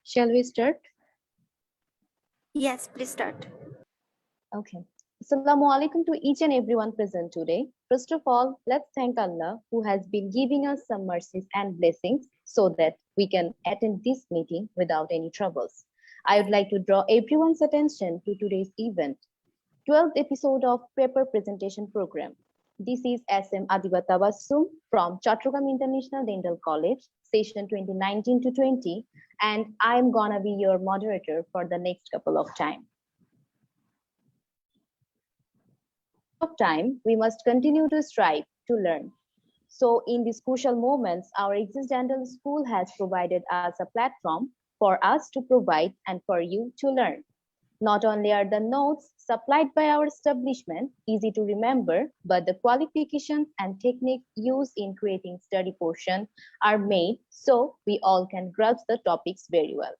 Shall we start? Yes, please start. Okay. Assalamu alaikum to each and everyone present today. First of all, let's thank Allah who has been giving us some mercies and blessings so that we can attend this meeting without any troubles. I would like to draw everyone's attention to today's event, 12th episode of paper presentation program. This is SM Adiba Tabassum from Chattogram International Dental College, session 2019 to 20, and I'm gonna be your moderator for the next couple of time. Of time, we must continue to strive to learn. So in these crucial moments, our Exist Dental School has provided us a platform for us to provide and for you to learn. Not only are the notes supplied by our establishment easy to remember, but the qualifications and techniques used in creating study portion are made so we all can grasp the topics very well.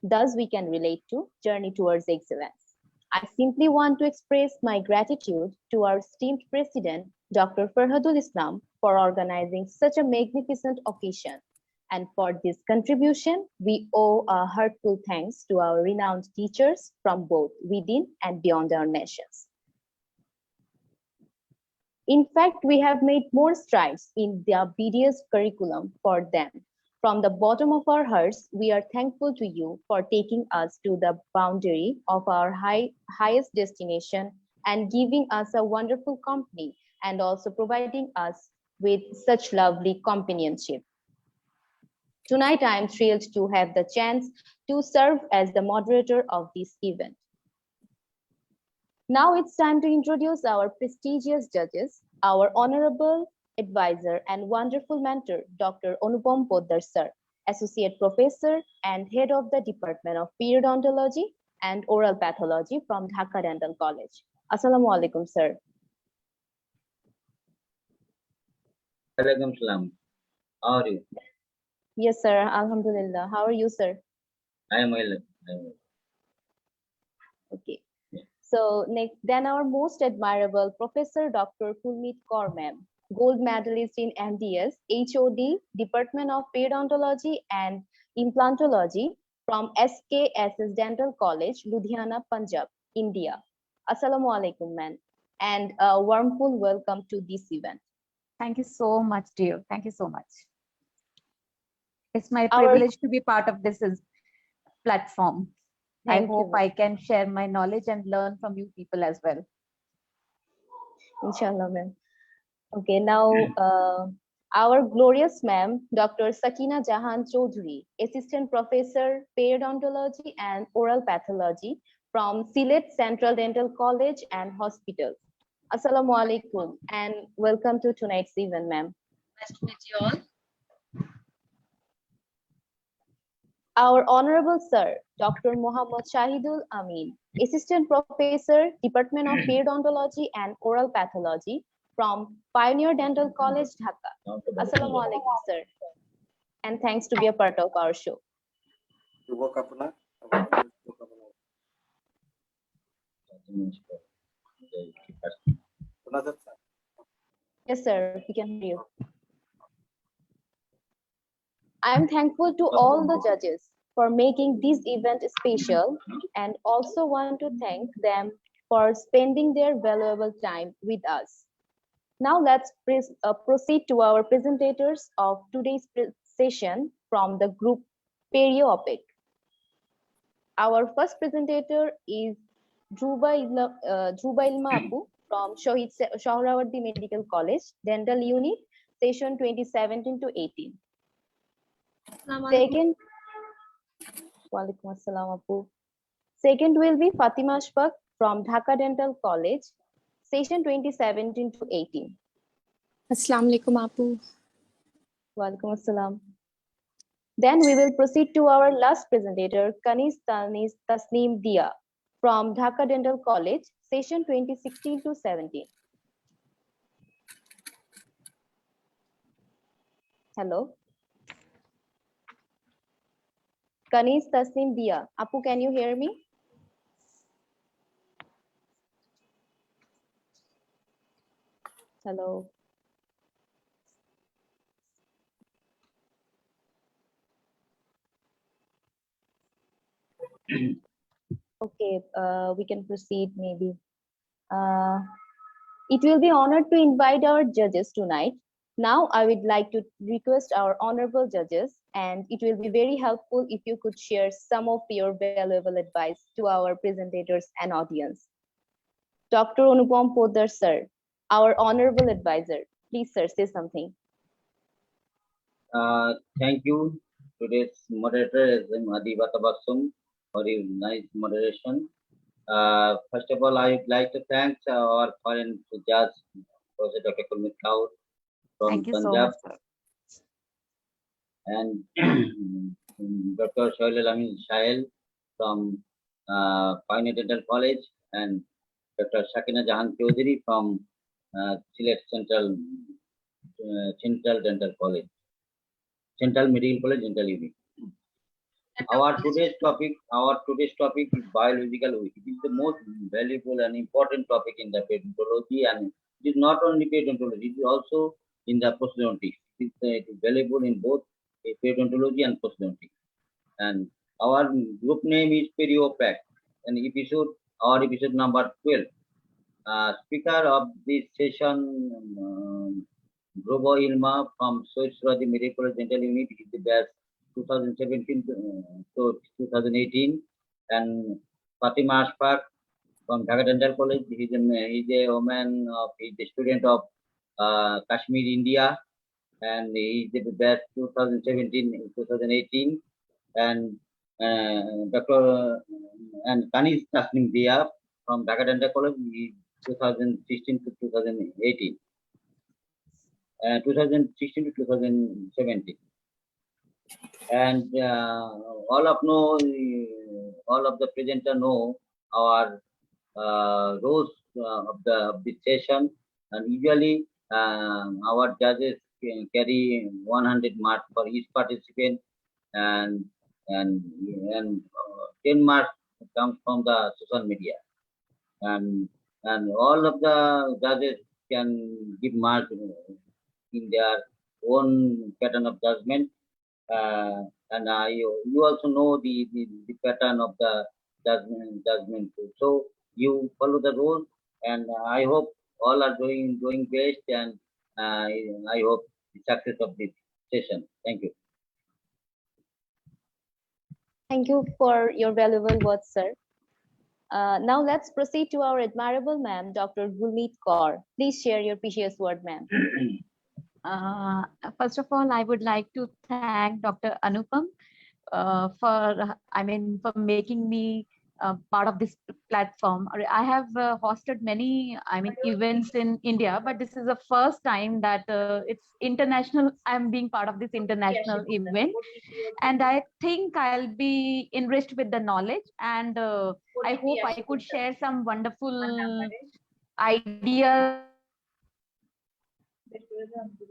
Thus, we can relate to Journey Towards Excellence. I simply want to express my gratitude to our esteemed President, Dr. Farhadul Islam, for organizing such a magnificent occasion. And for this contribution, we owe a heartfelt thanks to our renowned teachers from both within and beyond our nations. In fact, we have made more strides in the BDS curriculum for them. From the bottom of our hearts, we are thankful to you for taking us to the boundary of our highest destination and giving us a wonderful company and also providing us with such lovely companionship. Tonight, I am thrilled to have the chance to serve as the moderator of this event. Now it's time to introduce our prestigious judges, our honorable advisor and wonderful mentor, Dr. Anupam Poddar Sir, Associate Professor and Head of the Department of Periodontology and Oral Pathology from Dhaka Dental College. Assalamu alaikum, sir. Alaikum salam. How are you? Yes, sir. Alhamdulillah. How are you, sir? I am well. Okay. So next, then our most admirable Professor Dr. Kulmeet Kaur ma'am, gold medalist in MDS, HOD, Department of Periodontology and Implantology from SKSS Dental College, Ludhiana, Punjab, India. Assalamu alaikum, ma'am, and a warmful welcome to this event. Thank you so much, dear. Thank you so much. It's my privilege to be part of this platform. I hope I can share my knowledge and learn from you people as well. Inshallah, ma'am. Okay, now our glorious ma'am, Dr. Sakina Jahan Chaudhary, Assistant Professor, Periodontology and Oral Pathology from Sylhet Central Dental College and Hospital. Assalamu alaikum and welcome to tonight's event, ma'am. Nice to meet you all. Our Honorable Sir, Dr. Muhammad Shahidul Amin, Assistant Professor, Department of Periodontology and Oral Pathology from Pioneer Dental College, Dhaka. Assalamu alaikum, sir. And thanks to be a part of our show. Yes, sir, we can hear you. I am thankful to all the judges for making this event special and also want to thank them for spending their valuable time with us. Now let's proceed to our presentators of today's session from the group Periopic. Our first presentator is Dhruba Ilma Apu from Shohid Sohrawardi Medical College, Dental Unit, session 2017 to 18. Second, Walaikum Assalam Apu. Second will be Fatima Ashfaq from Dhaka Dental College, session 2017 to 18. Assalamu alaikum Apu. Walaikum Assalam. Then we will proceed to our last presenter, Kanis Tasneem Dia from Dhaka Dental College, session 2016 to 17. Hello. Kanis Tasneem Dia. Apu, can you hear me? Hello. Okay, we can proceed maybe. It will be honored to invite our judges tonight. Now, I would like to request our honorable judges, and it will be very helpful if you could share some of your valuable advice to our presentators and audience. Dr. Anupam Poddar, sir, our honorable advisor. Please, sir, say something. Thank you. Today's moderator is Adiba Tabassum for his nice moderation. First of all, I would like to thank our foreign judge, Professor Dr. Kulmeet Kaur from Thank you so Punjab, much, sir. and Dr. Shoail Amin Shail from Pioneer Dental College, and Dr. Shakina Jahan Chaudhary from Sylhet Central Dental College, Central Medical College Dental Unit. Our today's topic is biological week. It is the most valuable and important topic in the periodontology, and it is not only periodontology, it is also in the prosthodontics. It is valuable in both periodontology and prosthodontics. And our group name is PerioPack, and our episode number 12. Speaker of this session, Grobo Ilma from Soiswadi Medical College Dental Unit, is the best 2017 to 2018, and Fatima Ashfaq from Dhaka Dental College. He's a woman he's a student of Kashmir, India, and he's the best 2017-2018, and Dr. and Kanis Tasnim Dia from Dhaka Dental College, 2016 to 2018, 2016 to 2017. And all of the presenter know our roles of this session, and usually our judges carry 100 marks for each participant, and 10 marks comes from the social media, and all of the judges can give marks in their own pattern of judgment. And you also know the pattern of the judgment. So you follow the rules, and I hope all are doing best, and I hope the success of this session. Thank you. Thank you for your valuable words, sir. Now let's proceed to our admirable ma'am, Dr. Gulmeet Kaur. Please share your precious word, ma'am. First of all, I would like to thank Dr. Anupam for making me part of this platform. I have hosted many, events in India, but this is the first time that it's international. I'm being part of this international event, and I think I'll be enriched with the knowledge, and I hope I could share some wonderful ideas.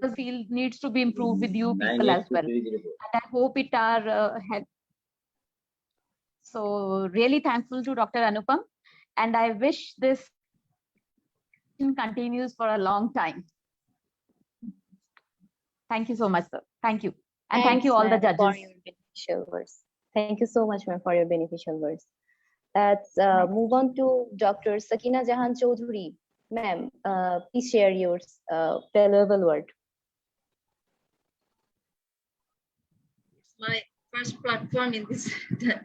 The field needs to be improved with you people as well, and I hope it are help. So really thankful to Dr. Anupam, and I wish this continues for a long time. Thank you so much, sir. Thank you. And thank you all the judges. For your beneficial words. Thank you so much, ma'am, for your beneficial words. Let's move on to Dr. Sakina Jahan Chaudhary. Ma'am, please share your valuable word. My first platform in this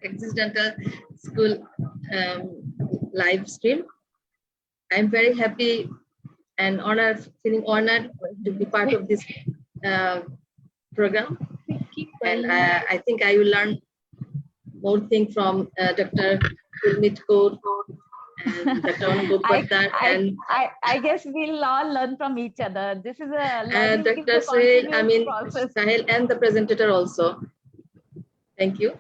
Axis Dental School live stream. I'm very happy and feeling honored to be part of this program. And I think I will learn more things from Dr. Kulmeet Kaur and Dr. Anupam Poddar. I guess we'll all learn from each other. This is a Dr. Sohail, Sahil, and the presenter also. Thank you.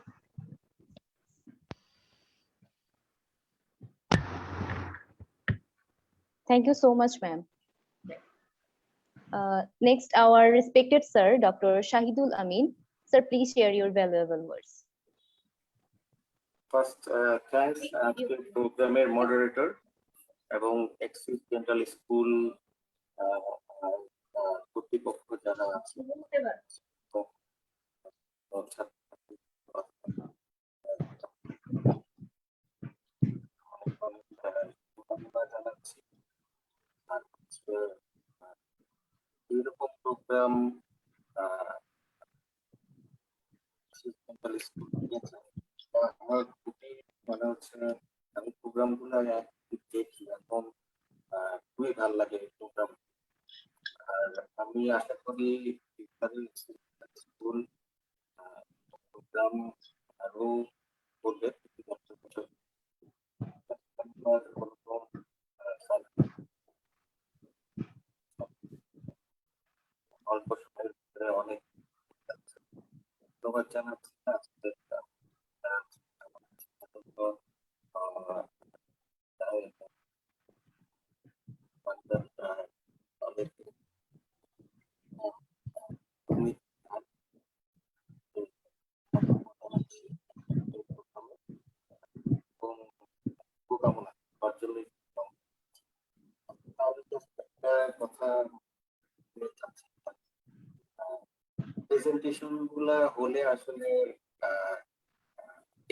Thank you so much, ma'am. Next, our respected sir, Dr. Shahidul Amin. Sir, please share your valuable words. First, thanks to প্রোগ্রামের moderator এবং Axis Dental School কর্তৃপক্ষ যারা আছে হচ্ছে এইরকম programme school নিয়েছে। আমার খুবই মানে হচ্ছে আমি প্রোগ্রাম গুলো দেখি এখন খুবই ভালো লাগে এই প্রোগ্রাম। আর আমি আশা করি স্কুল প্রোগ্রাম আরো করবে অল্প সময়ের ভিতরে অনেক ধন্যবাদ জানাচ্ছি আজকে শুভকামনা তার জন্য একটা কথা প্রেজেন্টেশন গুলা হলে আসলে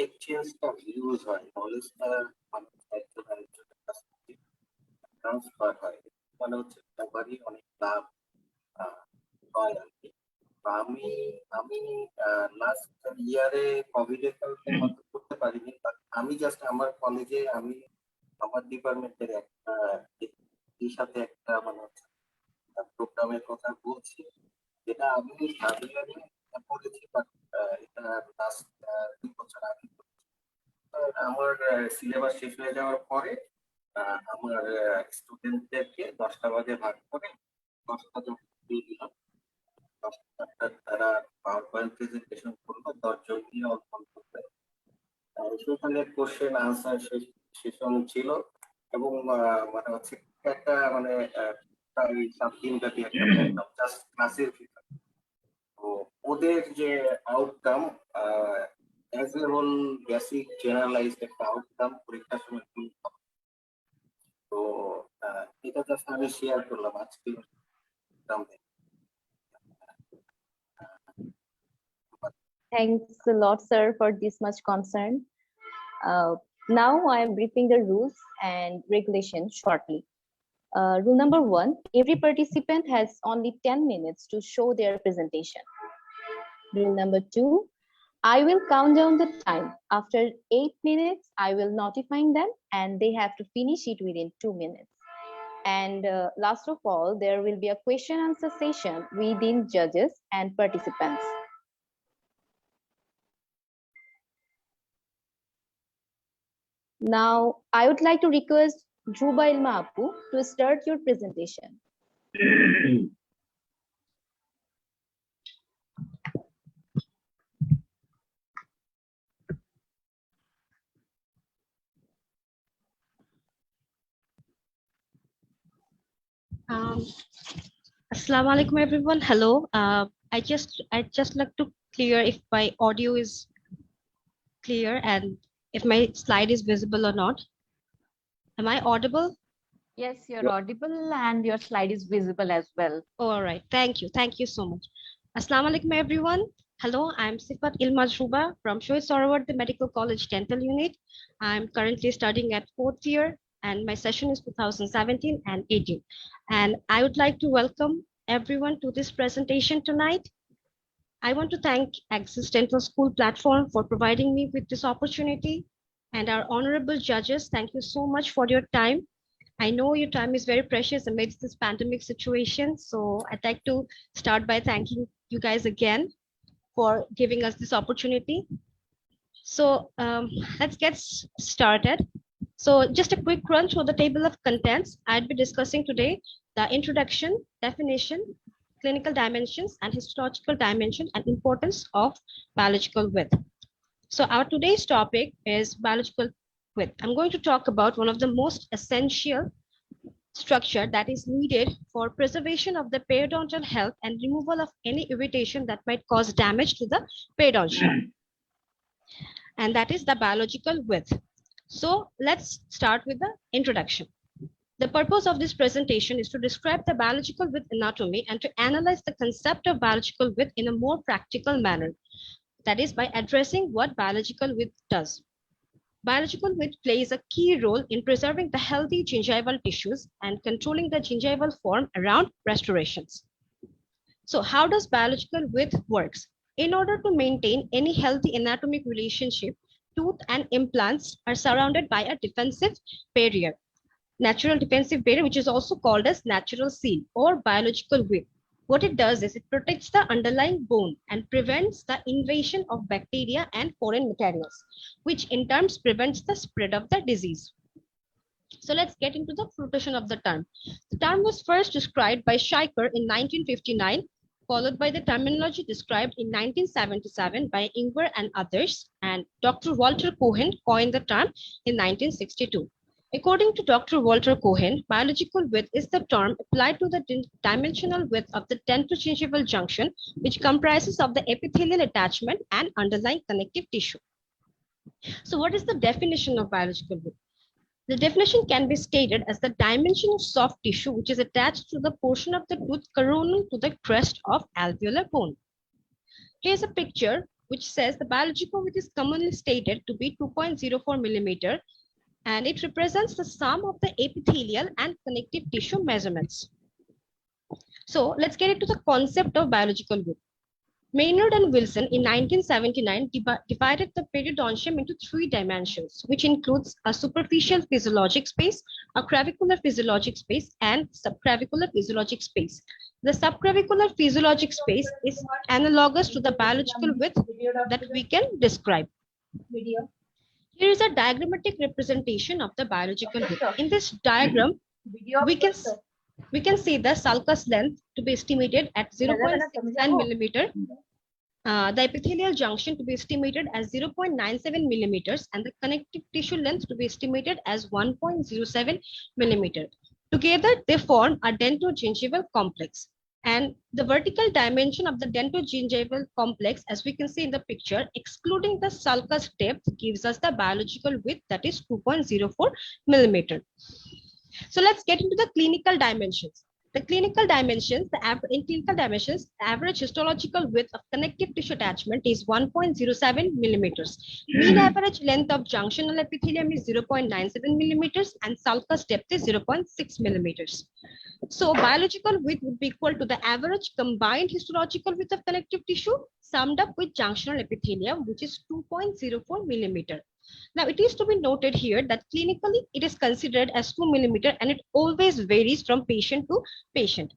এক্সচেঞ্জটা ইউজ হয়, নলেজটা ট্রান্সফার হয়, মানে হচ্ছে সবারই অনেক লাভ হয় আর কি। আমি আমি লাস্ট ইয়ারে কোভিড এর কারণে করতে পারিনি, আমি জাস্ট আমার কলেজে আমি আমার ডিপার্টমেন্টের একটা এর সাথে একটা মানে প্রোগ্রামের কথা বলছি, যেটা আমি থার্ড ইয়ারে পড়েছি, বাট এটা লাস্ট 2 বছর আগে। আমার সিলেবাস শেষ হয়ে যাওয়ার পরে আমার স্টুডেন্টদেরকে 10টা ভাগে ভাগ করে 10টা দিয়ে দিলাম। তারা পাওয়ার পয়েন্ট প্রেজেন্টেশন করলো 10 জন নিয়ে অল্প অল্প করে। সেখানে কোশ্চেন আনসার সেশন ছিল এবং মানে হচ্ছে একটা মানে প্রায় 7 দিন ব্যাপী একটা প্রোগ্রাম জাস্ট ক্লাসের ভিতরে। তো ওদের যে outcome as a whole basic generalized একটা আউটকাম পরীক্ষার সময় তো এটা জাস্ট আমি শেয়ার করলাম আজকে। Thanks a lot, sir, for this much concern. Now I am briefing the rules and regulations shortly. Rule number 1, every participant has only 10 minutes to show their presentation. Rule number 2, I will count down the time. After 8 minutes, I will notify them and they have to finish it within 2 minutes. And last of all, there will be a question answer session within judges and participants. Now, I would like to request Dhruba Ilma Apu to start your presentation. Assalamu alaikum everyone. Hello. I just like to clear if my audio is clear and if my slide is visible or not. Am I audible? Yes, you're audible and your slide is visible as well. All right. Thank you. Thank you so much. Assalamu alaikum everyone. Hello, I'm Sifat Ilma Dhruba from Shoaib Sohrawardy Medical College Dental Unit. I'm currently studying at 4th year and my session is 2017 and 18. And I would like to welcome everyone to this presentation tonight. I want to thank Axis Dental School platform for providing me with this opportunity, and our honorable judges, thank you so much for your time. I know your time is very precious amidst this pandemic situation, so I'd like to start by thanking you guys again for giving us this opportunity. So let's get started. So just a quick run through the table of contents. I'd be discussing today the introduction, definition, clinical dimensions, and histological dimension and importance of biological width. So our today's topic is biological width. I'm going to talk about one of the most essential structure that is needed for preservation of the periodontal health and removal of any irritation that might cause damage to the periodontium. And that is the biological width. So let's start with the introduction. The purpose of this presentation is to describe the biological width anatomy and to analyze the concept of biological width in a more practical manner. That is by addressing what biological width does. Biological width plays a key role in preserving the healthy gingival tissues and controlling the gingival form around restorations. So how does biological width works? In order to maintain any healthy anatomic relationship, tooth and implants are surrounded by a defensive barrier, natural defensive barrier, which is also called as natural seal or biological width. What it does is it protects the underlying bone and prevents the invasion of bacteria and foreign materials, which in turn prevents the spread of the disease. So let's get into the fruition of the term. The term was first described by Scheiker in 1959, followed by the terminology described in 1977 by Ingwer and others, and Dr. Walter Cohen coined the term in 1962. According to Dr. Walter Cohen, biological width is the term applied to the dimensional width of the dentogingival junction, which comprises of the epithelial attachment and underlying connective tissue. So what is the definition of biological width? The definition can be stated as the dimension of soft tissue which is attached to the portion of the tooth coronal to the crest of alveolar bone. Here's a picture which says the biological width is commonly stated to be 2.04 millimeter, and it represents the sum of the epithelial and connective tissue measurements. So let's get into the concept of biological width. Maynard and Wilson in 1979 divided the periodontium into 3 dimensions, which includes a superficial physiologic space, a clavicular physiologic space, and subclavicular physiologic space. The subclavicular physiologic space is analogous to the biological width that we can describe. Here is a diagrammatic representation of the biological width. In this diagram, we can see the sulcus length to be estimated at 0.69 millimeter, the epithelial junction to be estimated as 0.97 millimeters, and the connective tissue length to be estimated as 1.07 millimeter. Together, they form a dentogingival complex. And the vertical dimension of the dentogingival complex, as we can see in the picture, excluding the sulcus depth, gives us the biological width that is 2.04 millimeter. So let's get into the clinical dimensions. The clinical dimensions, in clinical dimensions, the average histological width of connective tissue attachment is 1.07 millimeters. Mean average length of junctional epithelium is 0.97 millimeters, and sulcus depth is 0.6 millimeters. So biological width would be equal to the average combined histological width of connective tissue summed up with junctional epithelium, which is 2.04 millimeter. Now, it is to be noted here that clinically it is considered as 2 millimeter, and it always varies from patient to patient.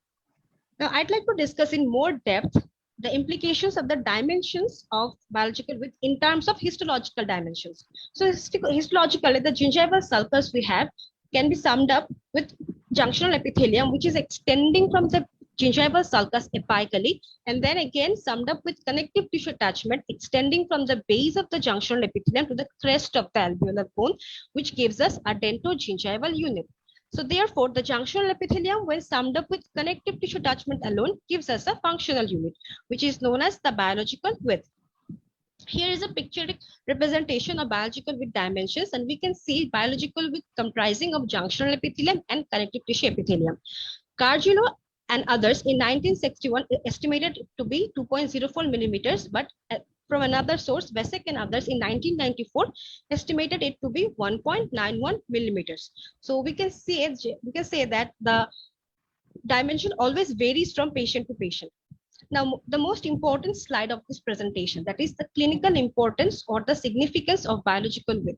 Now, I'd like to discuss in more depth the implications of the dimensions of biological width in terms of histological dimensions. So histologically, the gingival sulcus we have can be summed up with junctional epithelium, which is extending from the gingival sulcus apically, and then again summed up with connective tissue attachment extending from the base of the junctional epithelium to the crest of the alveolar bone, which gives us a dentogingival unit. So therefore, the junctional epithelium, when summed up with connective tissue attachment alone, gives us a functional unit, which is known as the biological width. Here is a pictorial representation of biological width dimensions, and we can see biological width comprising of junctional epithelium and connective tissue epithelium. Gargiulo and others in 1961 estimated it to be 2.04 millimeters, but from another source, Besek and others in 1994 estimated it to be 1.91 millimeters. So we can say that the dimension always varies from patient to patient. Now, the most important slide of this presentation, that is the clinical importance or the significance of biological width.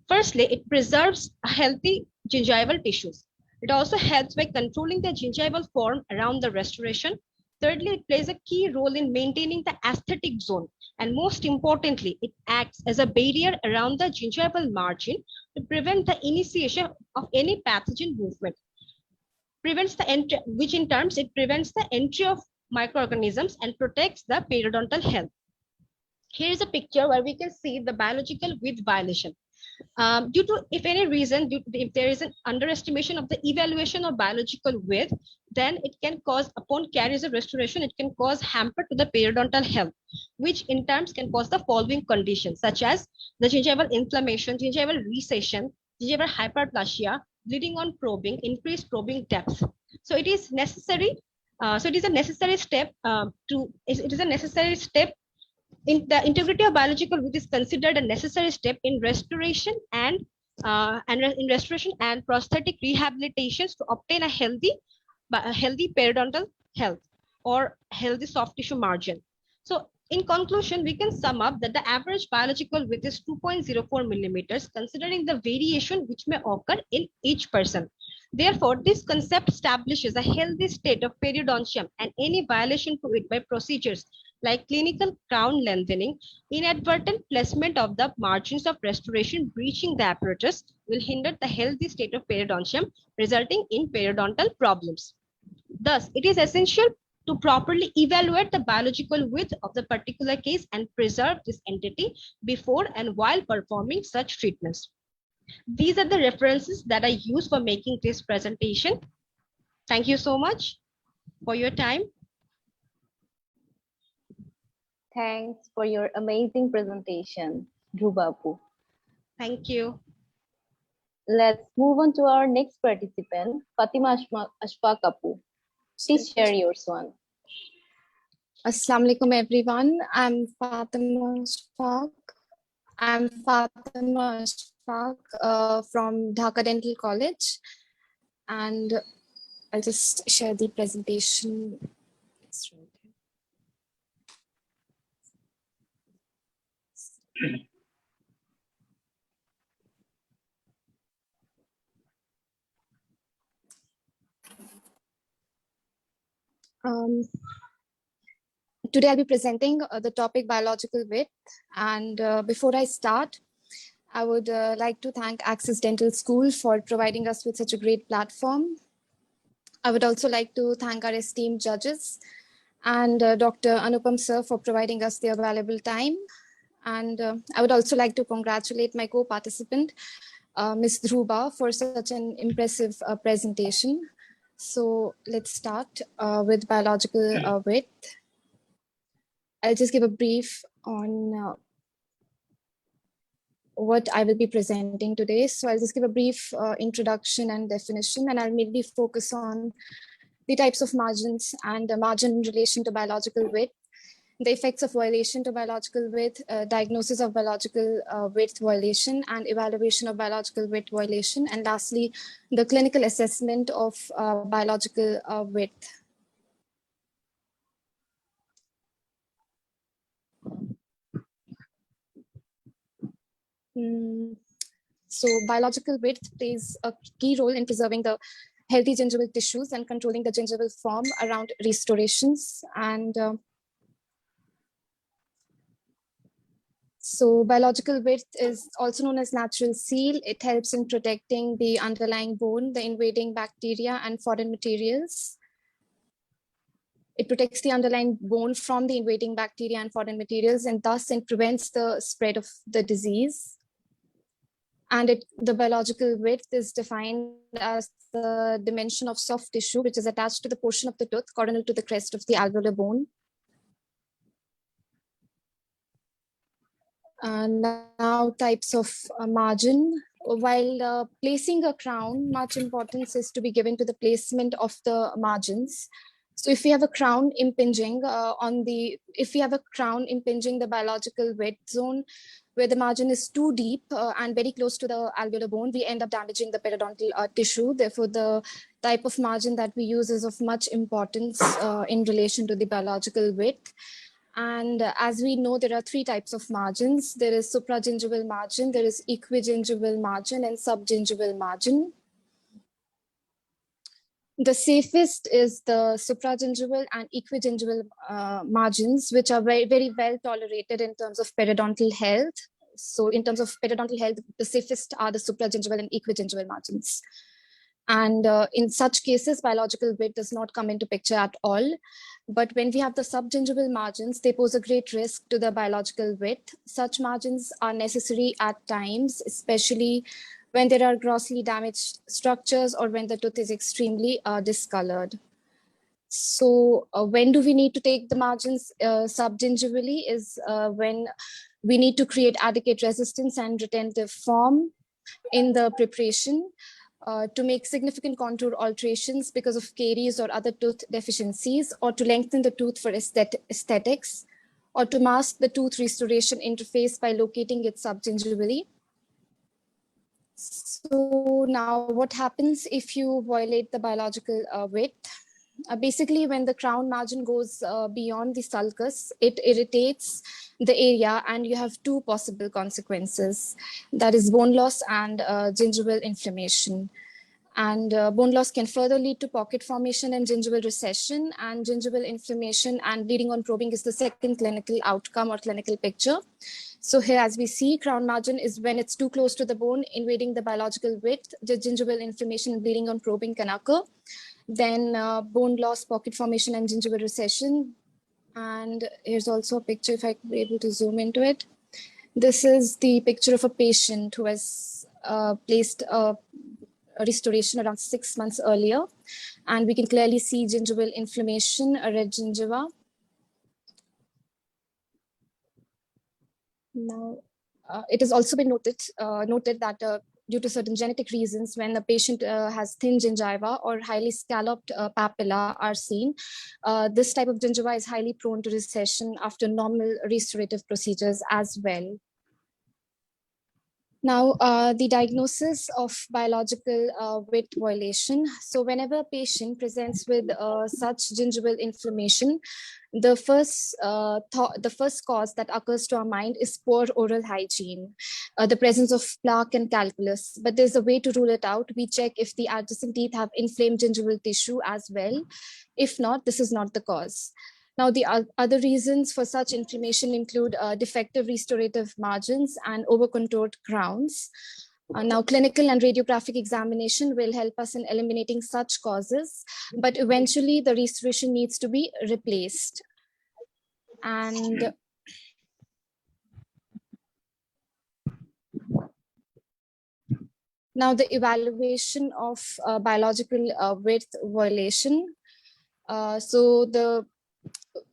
Firstly, it preserves healthy gingival tissues. It also helps by controlling the gingival form around the restoration. Thirdly, it plays a key role in maintaining the aesthetic zone. And most importantly, it acts as a barrier around the gingival margin to prevent the initiation of any pathogen movement. Prevents the entry, which in terms, it prevents the entry of microorganisms and protects the periodontal health. Here is a picture where we can see the biological width violation. Due to, if any reason, if there is an underestimation of the evaluation of biological width, then it can cause, upon caries of restoration, it can cause hamper to the periodontal health, which in terms can cause the following conditions, such as the gingival inflammation, gingival recession, gingival hyperplasia, bleeding on probing, increased probing depth. So it is necessary. It is a necessary step the integrity of biological width is considered a necessary step in restoration and prosthetic rehabilitations to obtain a healthy periodontal health or healthy soft tissue margin. So in conclusion, we can sum up that the average biological width is 2.04 millimeters, considering the variation which may occur in each person. Therefore, this concept establishes a healthy state of periodontium, and any violation to it by procedures like clinical crown lengthening, inadvertent placement of the margins of restoration breaching the apparatus will hinder the healthy state of periodontium, resulting in periodontal problems. Thus, it is essential to properly evaluate the biological width of the particular case and preserve this entity before and while performing such treatments. These are the references that I use for making this presentation. Thank you so much for your time. Thanks for your amazing presentation, Dhrubapu. Thank you. Let's move on to our next participant, Fatima Ashfaq Apu. Please share yours one. Assalamu alaikum everyone. I'm Fatima Ashfaq from Dhaka Dental College, and I'll just share the presentation. It's right here. Today I'll be presenting the topic biological width, and before I start, I would like to thank Access Dental School for providing us with such a great platform. I would also like to thank our esteemed judges and Dr. Anupam sir for providing us their valuable time. And I would also like to congratulate my co-participant, Ms. Dhruba, for such an impressive presentation. So let's start with biological width. I'll just give a brief on what I will be presenting today. So I'll just give a brief introduction and definition, and I'll mainly focus on the types of margins and the margin in relation to biological width, the effects of violation to biological width, diagnosis of biological width violation, and evaluation of biological width violation, and lastly, the clinical assessment of biological width. So biological width plays a key role in preserving the healthy gingival tissues and controlling the gingival form around restorations. And so biological width is also known as natural seal. It helps in protecting the underlying bone, the invading bacteria and foreign materials. It protects the underlying bone from the invading bacteria and foreign materials, and thus it prevents the spread of the disease. And the biological width is defined as the dimension of soft tissue, which is attached to the portion of the tooth coronal to the crest of the alveolar bone. Now types of margin. While placing a crown, much importance is to be given to the placement of the margins. So if we have a crown impinging the biological width zone, where the margin is too deep and very close to the alveolar bone, we end up damaging the periodontal tissue. Therefore, the type of margin that we use is of much importance in relation to the biological width. And as we know, there are three types of margins. There is supragingival margin, there is equigingival margin, and subgingival margin. The safest is the supragingival and equigingival margins, which are very, very well tolerated in terms of periodontal health. So in terms of periodontal health, the safest are the supragingival and equigingival margins. And in such cases, biological width does not come into picture at all. But when we have the subgingival margins, they pose a great risk to the biological width. Such margins are necessary at times, especially when there are grossly damaged structures or when the tooth is extremely discolored. So when do we need to take the margins subgingivally is when we need to create adequate resistance and retentive form in the preparation to make significant contour alterations because of caries or other tooth deficiencies, or to lengthen the tooth for aesthetics, or to mask the tooth restoration interface by locating it subgingivally. So now what happens if you violate the biological width? Basically, when the crown margin goes beyond the sulcus, it irritates the area and you have two possible consequences. That is bone loss and gingival inflammation. And bone loss can further lead to pocket formation and gingival recession, and gingival inflammation and bleeding on probing is the second clinical outcome or clinical picture. So here, as we see, crown margin is when it's too close to the bone, invading the biological width, the gingival inflammation and bleeding on probing can occur. Then bone loss, pocket formation, and gingival recession. And here's also a picture, if I could be able to zoom into it. This is the picture of a patient who has placed a restoration around 6 months earlier. And we can clearly see gingival inflammation, a red gingiva. Now, it has also been noted that due to certain genetic reasons, when a patient has thin gingiva or highly scalloped papilla are seen, this type of gingiva is highly prone to recession after normal restorative procedures as well. Now, the diagnosis of biological width violation. So whenever a patient presents with such gingival inflammation, the first cause that occurs to our mind is poor oral hygiene, the presence of plaque and calculus. But there's a way to rule it out. We check if the adjacent teeth have inflamed gingival tissue as well. If not, this is not the cause. Now, the other reasons for such inflammation include defective restorative margins and over-contoured crowns. Now, clinical and radiographic examination will help us in eliminating such causes, but eventually the restoration needs to be replaced. And now the evaluation of biological width violation.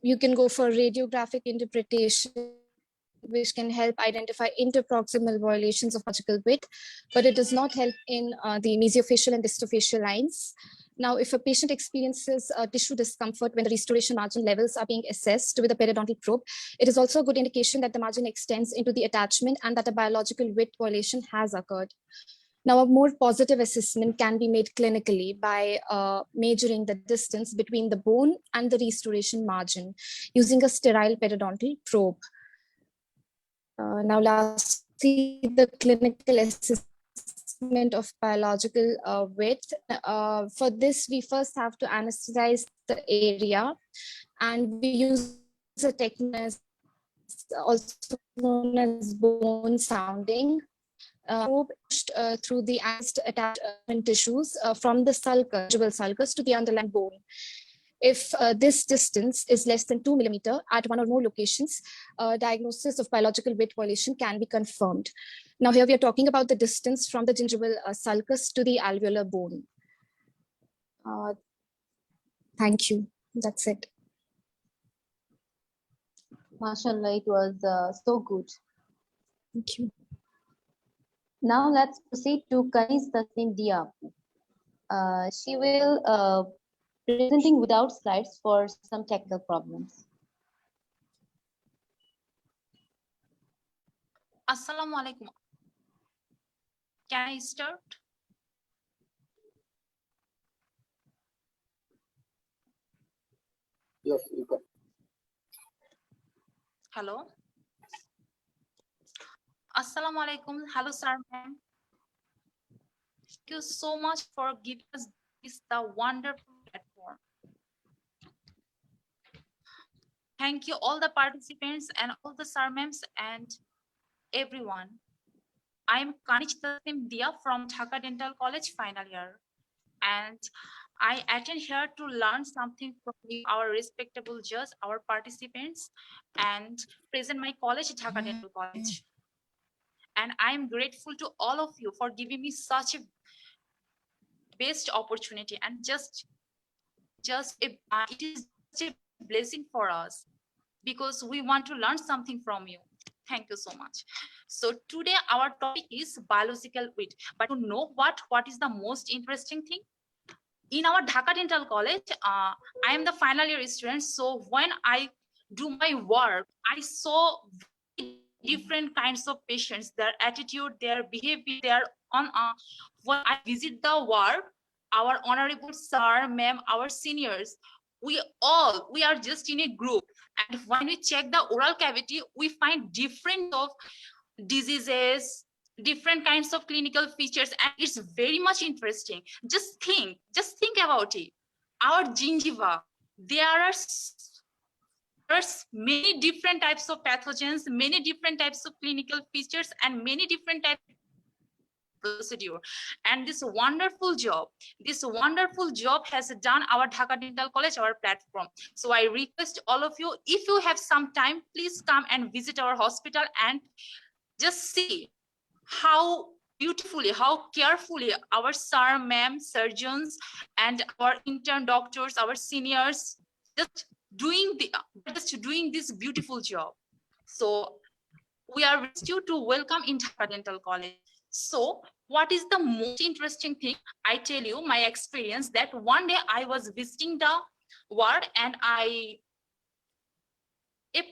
You can go for radiographic interpretation, which can help identify interproximal violations of biological width, but it does not help in the mesiofacial and distofacial lines. Now, if a patient experiences tissue discomfort when the restoration margin levels are being assessed with a periodontal probe, it is also a good indication that the margin extends into the attachment and that a biological width violation has occurred. Now, a more positive assessment can be made clinically by measuring the distance between the bone and the restoration margin using a sterile periodontal probe. Now, lastly, the clinical assessment of biological width. For this, we first have to anesthetize the area, and we use a technique also known as bone sounding. Probe through the attachment tissues from the sulcus to the underlying bone. If this distance is less than 2 millimeters at one or more locations, diagnosis of biological width violation can be confirmed. Now here we are talking about the distance from the gingival sulcus to the alveolar bone. Thank you. That's it. MashaAllah, it was so good. Thank you. Now let's proceed to Kanis Tasnim Dia. She will presenting without slides for some technical problems. Assalamu alaikum. Can I start? Yes, you can. Hello. Assalamu alaikum. Hello, sir, ma'am. Thank you so much for giving us this the wonderful platform. Thank you all the participants and all the sir, ma'ams and everyone. I am Kanis Tasnim Dia from Dhaka Dental College final year, and I attend here to learn something from you, our respectable judge, our participants, and present my college, Dhaka Dental College. And I am grateful to all of you for giving me such a best opportunity, and it is such a blessing for us because we want to learn something from you. Thank you so much. So today our topic is biological width. But to know what is the most interesting thing? In our Dhaka Dental College, I am the final year student. So when I do my work, I saw different kinds of patients, their attitude, their behavior, their on when I visit the ward, our honorable sir, ma'am, our seniors, we are just in a group, and when we check the oral cavity, we find different of diseases, different kinds of clinical features, and it's very much interesting. Just think about it. Our gingiva, there's many different types of pathogens, many different types of clinical features, and many different types of procedure. And this wonderful job has done our Dhaka Dental College, our platform. So I request all of you, if you have some time, please come and visit our hospital and just see how beautifully, how carefully our sir, ma'am, surgeons, and our intern doctors, our seniors, just doing this beautiful job. So we are requested you to welcome in Dhaka Dental College. So what is the most interesting thing? I tell you my experience that one day I was visiting the ward, and a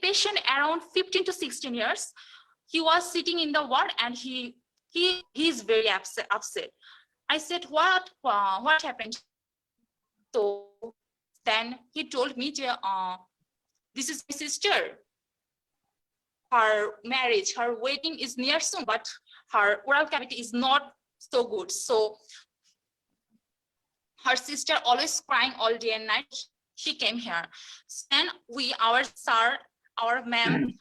patient around 15 to 16 years, he was sitting in the ward, and he is very upset. I said, what happened? So then he told me, this is my sister. Her marriage, her wedding is near soon, but her oral cavity is not so good. So her sister always crying all day and night. She came here. Then our sir, our ma'am,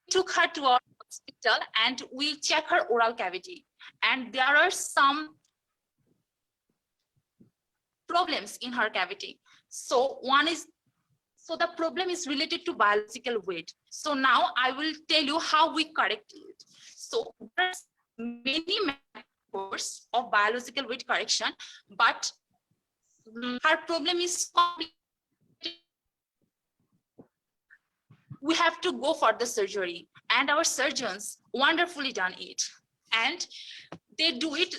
took her to our hospital, and we check her oral cavity. And there are some problems in her cavity. So the problem is related to biological weight. So now I will tell you how we correct it. So there's many methods of biological weight correction, but her problem is we have to go for the surgery, and our surgeons wonderfully done it. And they do it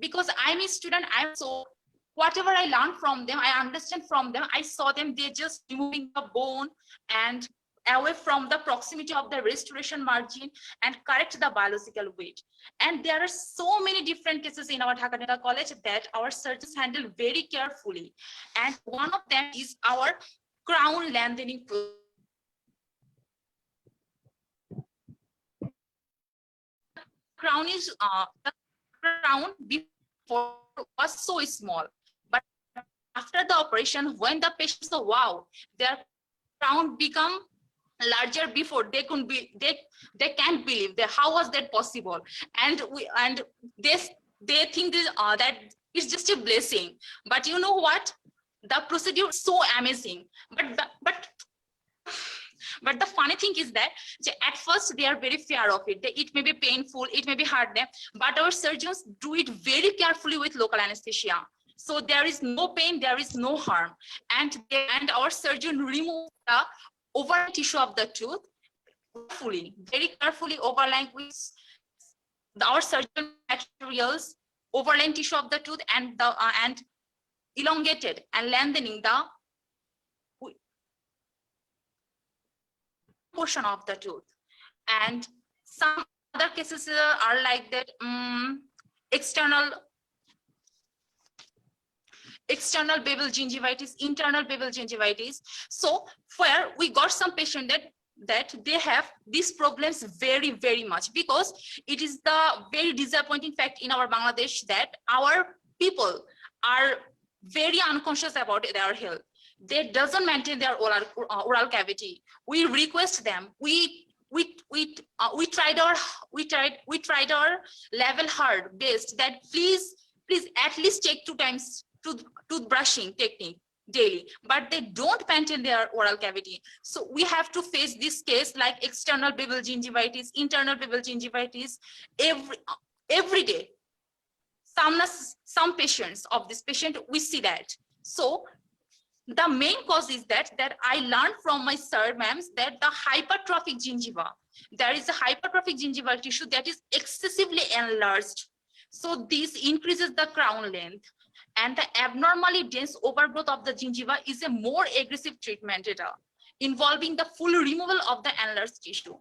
because I'm a student. So whatever I learned from them, I understand from them. I saw them, they just removing the bone and away from the proximity of the restoration margin and correct the biological weight. And there are so many different cases in our Dhaka Dental College that our surgeons handle very carefully. And one of them is our crown lengthening procedure. The crown before was so small, but after the operation, when the patient saw, wow, their crown become larger before, they can't believe that how was that possible. And they think that it's just a blessing. But you know what, the procedure is so amazing. But the funny thing is that at first they are very fear of it. It may be painful, it may be hard them, but our surgeons do it very carefully with local anesthesia. So there is no pain, there is no harm. And our surgeon removes the overlying tissue of the tooth carefully, very carefully overlying with our surgeon materials, overlying tissue of the tooth, and elongated and lengthening the portion of the tooth. And some other cases are like that, external bevel gingivitis, internal bevel gingivitis. So where we got some patient that they have these problems very, very much, because it is the very disappointing fact in our Bangladesh that our people are very unconscious about their health. They doesn't maintain their oral cavity. We request them. We tried our level hard best that please at least take 2 times toothbrushing technique daily, but they don't maintain their oral cavity. So we have to face this case like external bevel gingivitis, internal bevel gingivitis every day. Some patients of this patient, we see that. So the main cause is that I learned from my sir, ma'ams, that the hypertrophic gingiva, there is a hypertrophic gingival tissue that is excessively enlarged. So this increases the crown length, and the abnormally dense overgrowth of the gingiva is a more aggressive treatment. involving the full removal of the annulus tissue.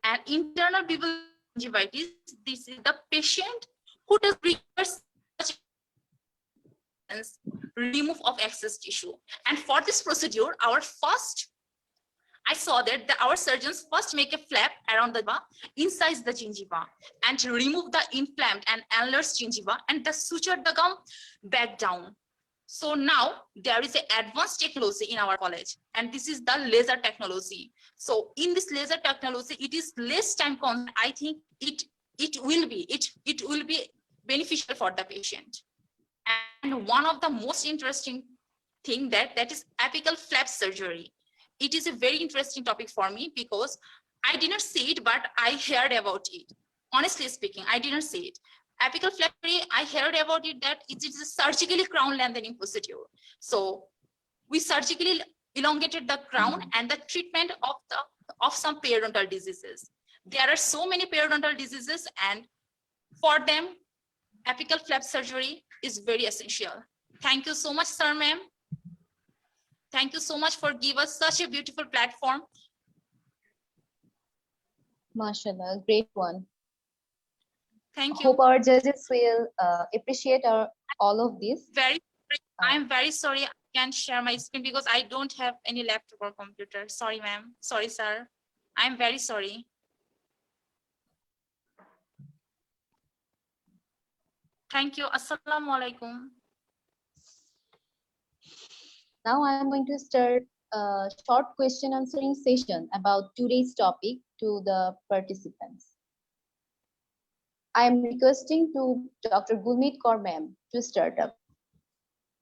And internal buccal gingivitis, this is the patient who does require such remove of excess tissue. And for this procedure, I saw that our surgeons first make a flap around the gingiva, inside the gingiva, and remove the inflamed and annulus gingiva, and the suture the gum back down. So now there is an advanced technology in our college, and this is the laser technology. So in this laser technology, it is less time consuming. I think it will be beneficial for the patient. And one of the most interesting thing that is apical flap surgery. It is a very interesting topic for me because I didn't see it, but I heard about it. Honestly speaking, I didn't see it. Apical flap surgery, I heard about it that it is a surgically crown lengthening procedure. So we surgically elongated the crown and the treatment of some periodontal diseases. There are so many periodontal diseases, and for them, apical flap surgery is very essential. Thank you so much, sir, ma'am. Thank you so much for giving us such a beautiful platform. MashaAllah, great one. Thank you. Hope our judges will appreciate all of this. I'm very sorry I can't share my screen because I don't have any laptop or computer. Sorry, ma'am. Sorry, sir. I'm very sorry. Thank you. Assalamu alaikum. Now I am going to start a short question answering session about today's topic to the participants. I am requesting to Dr. Gulmeet Kaur ma'am to start up.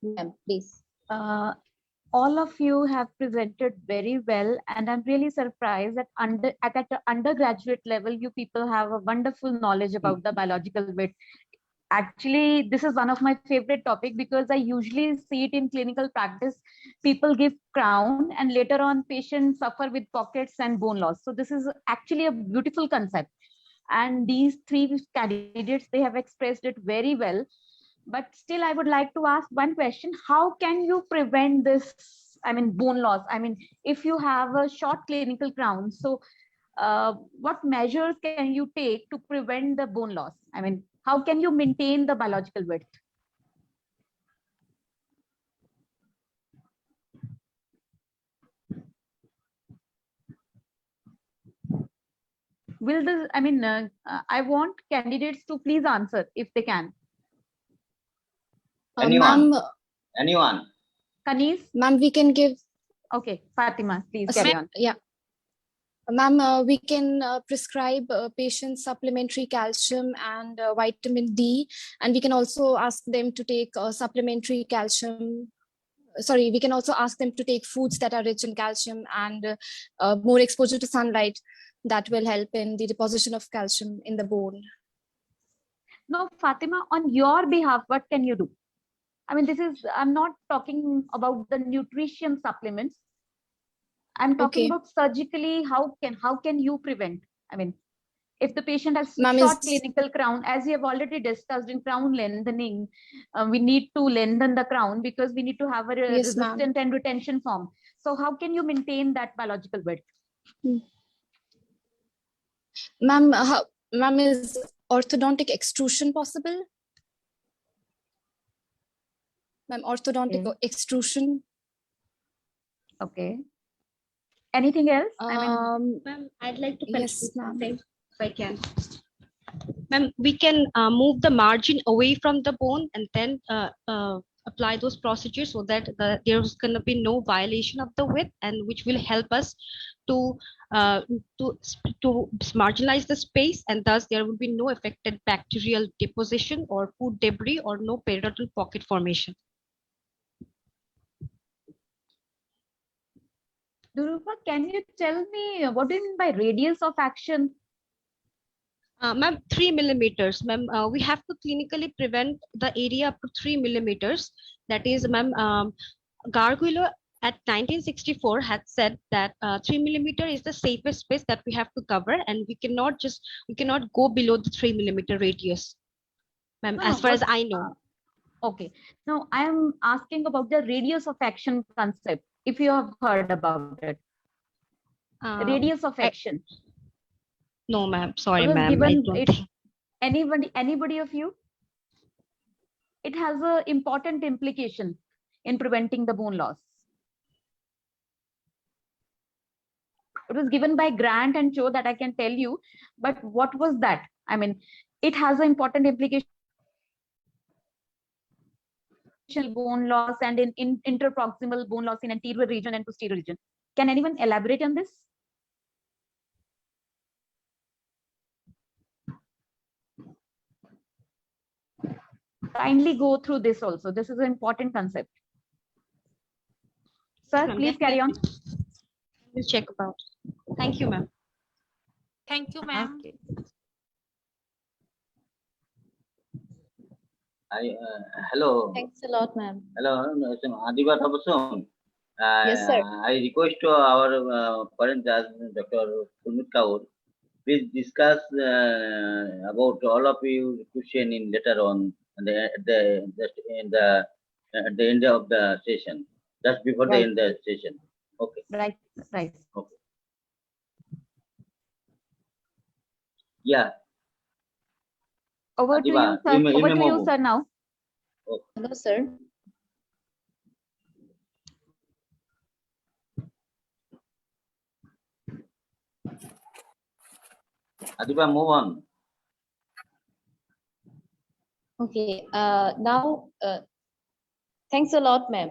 Ma'am, please. All of you have presented very well, and I'm really surprised that at the undergraduate level, you people have a wonderful knowledge about the biological width. Actually, this is one of my favorite topics because I usually see it in clinical practice. People give crown and later on patients suffer with pockets and bone loss. So this is actually a beautiful concept. And these three candidates, they have expressed it very well. But still, I would like to ask one question. How can you prevent this, bone loss? If you have a short clinical crown, so what measures can you take to prevent the bone loss? How can you maintain the biological width? I want candidates to please answer if they can. Anyone? Ma'am, Anyone? Kanis? ma'am, we can give. Okay, Fatima, please carry on. Yeah. Ma'am, we can prescribe patients supplementary calcium and vitamin D, and we can also ask them to take supplementary calcium. Sorry, we can also ask them to take foods that are rich in calcium and more exposure to sunlight that will help in the deposition of calcium in the bone. No, Fatima, on your behalf, what can you do? I'm not talking about the nutrition supplements. I'm talking about surgically, how can you prevent? If the patient has short clinical crown, as we have already discussed in crown lengthening, we need to lengthen the crown because we need to have a resistant and retention form. So how can you maintain that biological width? Ma'am, is orthodontic extrusion possible? Ma'am, orthodontic extrusion. Okay. Anything else? Ma'am, I'd like to yes, ma'am. If I can. Ma'am, we can move the margin away from the bone and then apply those procedures so that there's going to be no violation of the width, and which will help us to marginalize the space, and thus there will be no affected bacterial deposition or food debris or no periodontal pocket formation. Dhruva, can you tell me what do you mean by radius of action? Ma'am, 3 millimeters. Ma'am, we have to clinically prevent the area up to 3 millimeters. That is, ma'am, Garguilo at 1964 had said that 3 millimeter is the safest space that we have to cover, and we cannot go below the 3 millimeter radius, ma'am, as far as I know. Okay. Now I am asking about the radius of action concept, if you have heard about it. Radius of action. No, ma'am. Sorry, It was ma'am. I given don't it, think. anybody of you? It has an important implication in preventing the bone loss. It was given by Grant and Cho that I can tell you, but what was that? I mean, it has an important implication bone loss and in interproximal bone loss in anterior region and posterior region. Can anyone elaborate on this? Kindly go through this also. This is an important concept. Sir, Ma'am, please carry on. We'll check about. Thank you, ma'am. Thank you, ma'am. Okay. Hello. Thanks a lot, ma'am. Hello, Adiba Tabasum. Yes, sir. I request to our current judge, Dr. Sumit Kaur, please discuss about all of you question in later on at the end of the session, just before the end of the session. Okay. Right. Okay. Yeah. Over to Adiba, you, sir. Over to you, sir, now. Hello, sir. Adiba, move on. Okay. Now, thanks a lot, ma'am.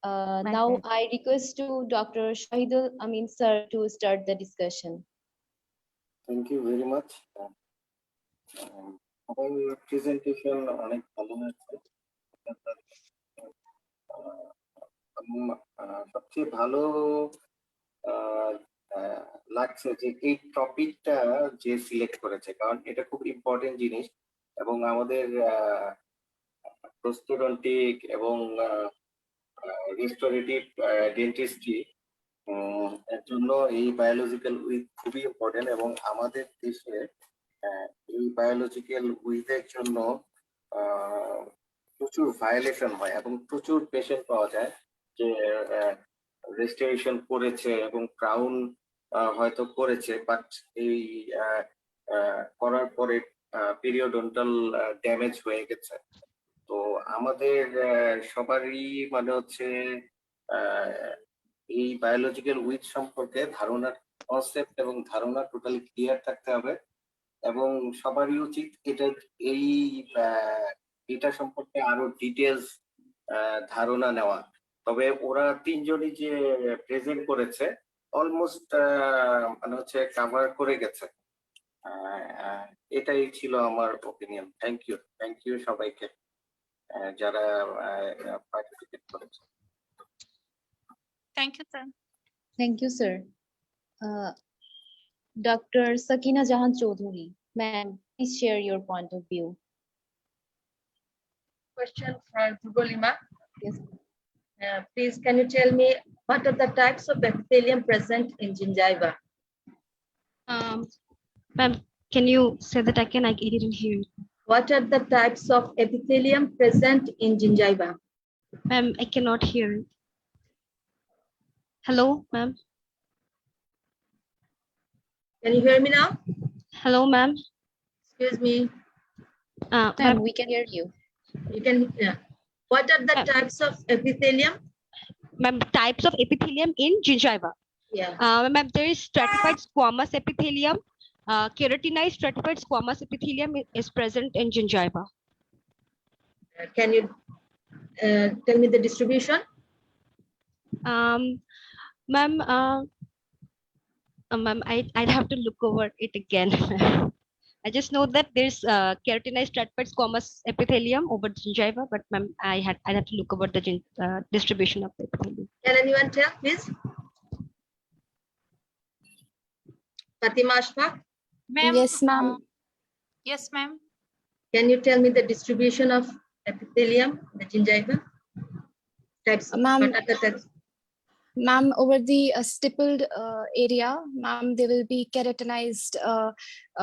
Now I request to Dr. Shahidul Amin sir to start the discussion. Thank you very much. আমার presentation অনেক ভালো হয়েছে। সবচেয়ে ভালো লাগছে যে এই টপিকটা যে সিলেক্ট করেছে, কারণ এটা খুব ইম্পর্টেন্ট জিনিস এবং আমাদের প্রোস্টোডন্টিক এবং রিস্টোরেটিভ ডেন্টিস্ট্রি এর জন্য এই বায়োলজিক্যাল উইথ খুবই ইম্পর্টেন্ট এবং আমাদের দেশে এই বায়োলজিক্যাল উইথের জন্য প্রচুর ভায়োলেশন হয় এবং প্রচুর পেশেন্ট পাওয়া যায় যে রেস্টোরেশন করেছে এবং ক্রাউন হয়তো করেছে, বাট এই করার পরে পিরিয়ডন্টাল ড্যামেজ হয়ে গেছে। তো আমাদের সবারই মানে হচ্ছে এই বায়োলজিক্যাল উইথ সম্পর্কে ধারণা, কনসেপ্ট এবং ধারণা টোটালি ক্লিয়ার থাকতে হবে এবং সবারই উচিত এটা সম্পর্কে আরো ডিটেলস ধারণা নেওয়া। তবে ওরা তিনজনই যে প্রেজেন্ট করেছে অলমোস্ট মানে হচ্ছে কভার করে গেছে। এটাই ছিল আমার ওপিনিয়ন। থ্যাংক ইউ সবাইকে যারা পার্টিসিপেট করেছে। Thank you, sir. Thank you, sir. Dr. Sakina Jahan Chaudhuri, ma'am, please share your point of view. Question from Dhruvalima. Yes. Please, can you tell me what are the types of epithelium present in gingiva? Ma'am, can you say that again? I didn't hear you. What are the types of epithelium present in gingiva? Ma'am, I cannot hear it. Hello, ma'am. Can you hear me now? Hello, ma'am. Excuse me. Ma'am, we can hear you. You can. Yeah. What are the types of epithelium? Ma'am, types of epithelium in gingiva. Yeah. Ma'am, there is stratified squamous epithelium. Keratinized stratified squamous epithelium is present in gingiva. Can you tell me the distribution? Ma'am, ma'am, I'd have to look over it again. I just know that there's keratinized stratified squamous epithelium over gingiva, but ma'am, I'd have to look over the distribution of the epithelium. Can anyone tell, please? Fatima Ashfaq, Ma'am. Yes, ma'am. Yes, ma'am. can you tell me the distribution of epithelium, the gingiva? Types. Ma'am. What are the types? Ma'am, over the stippled area, ma'am, there will be keratinized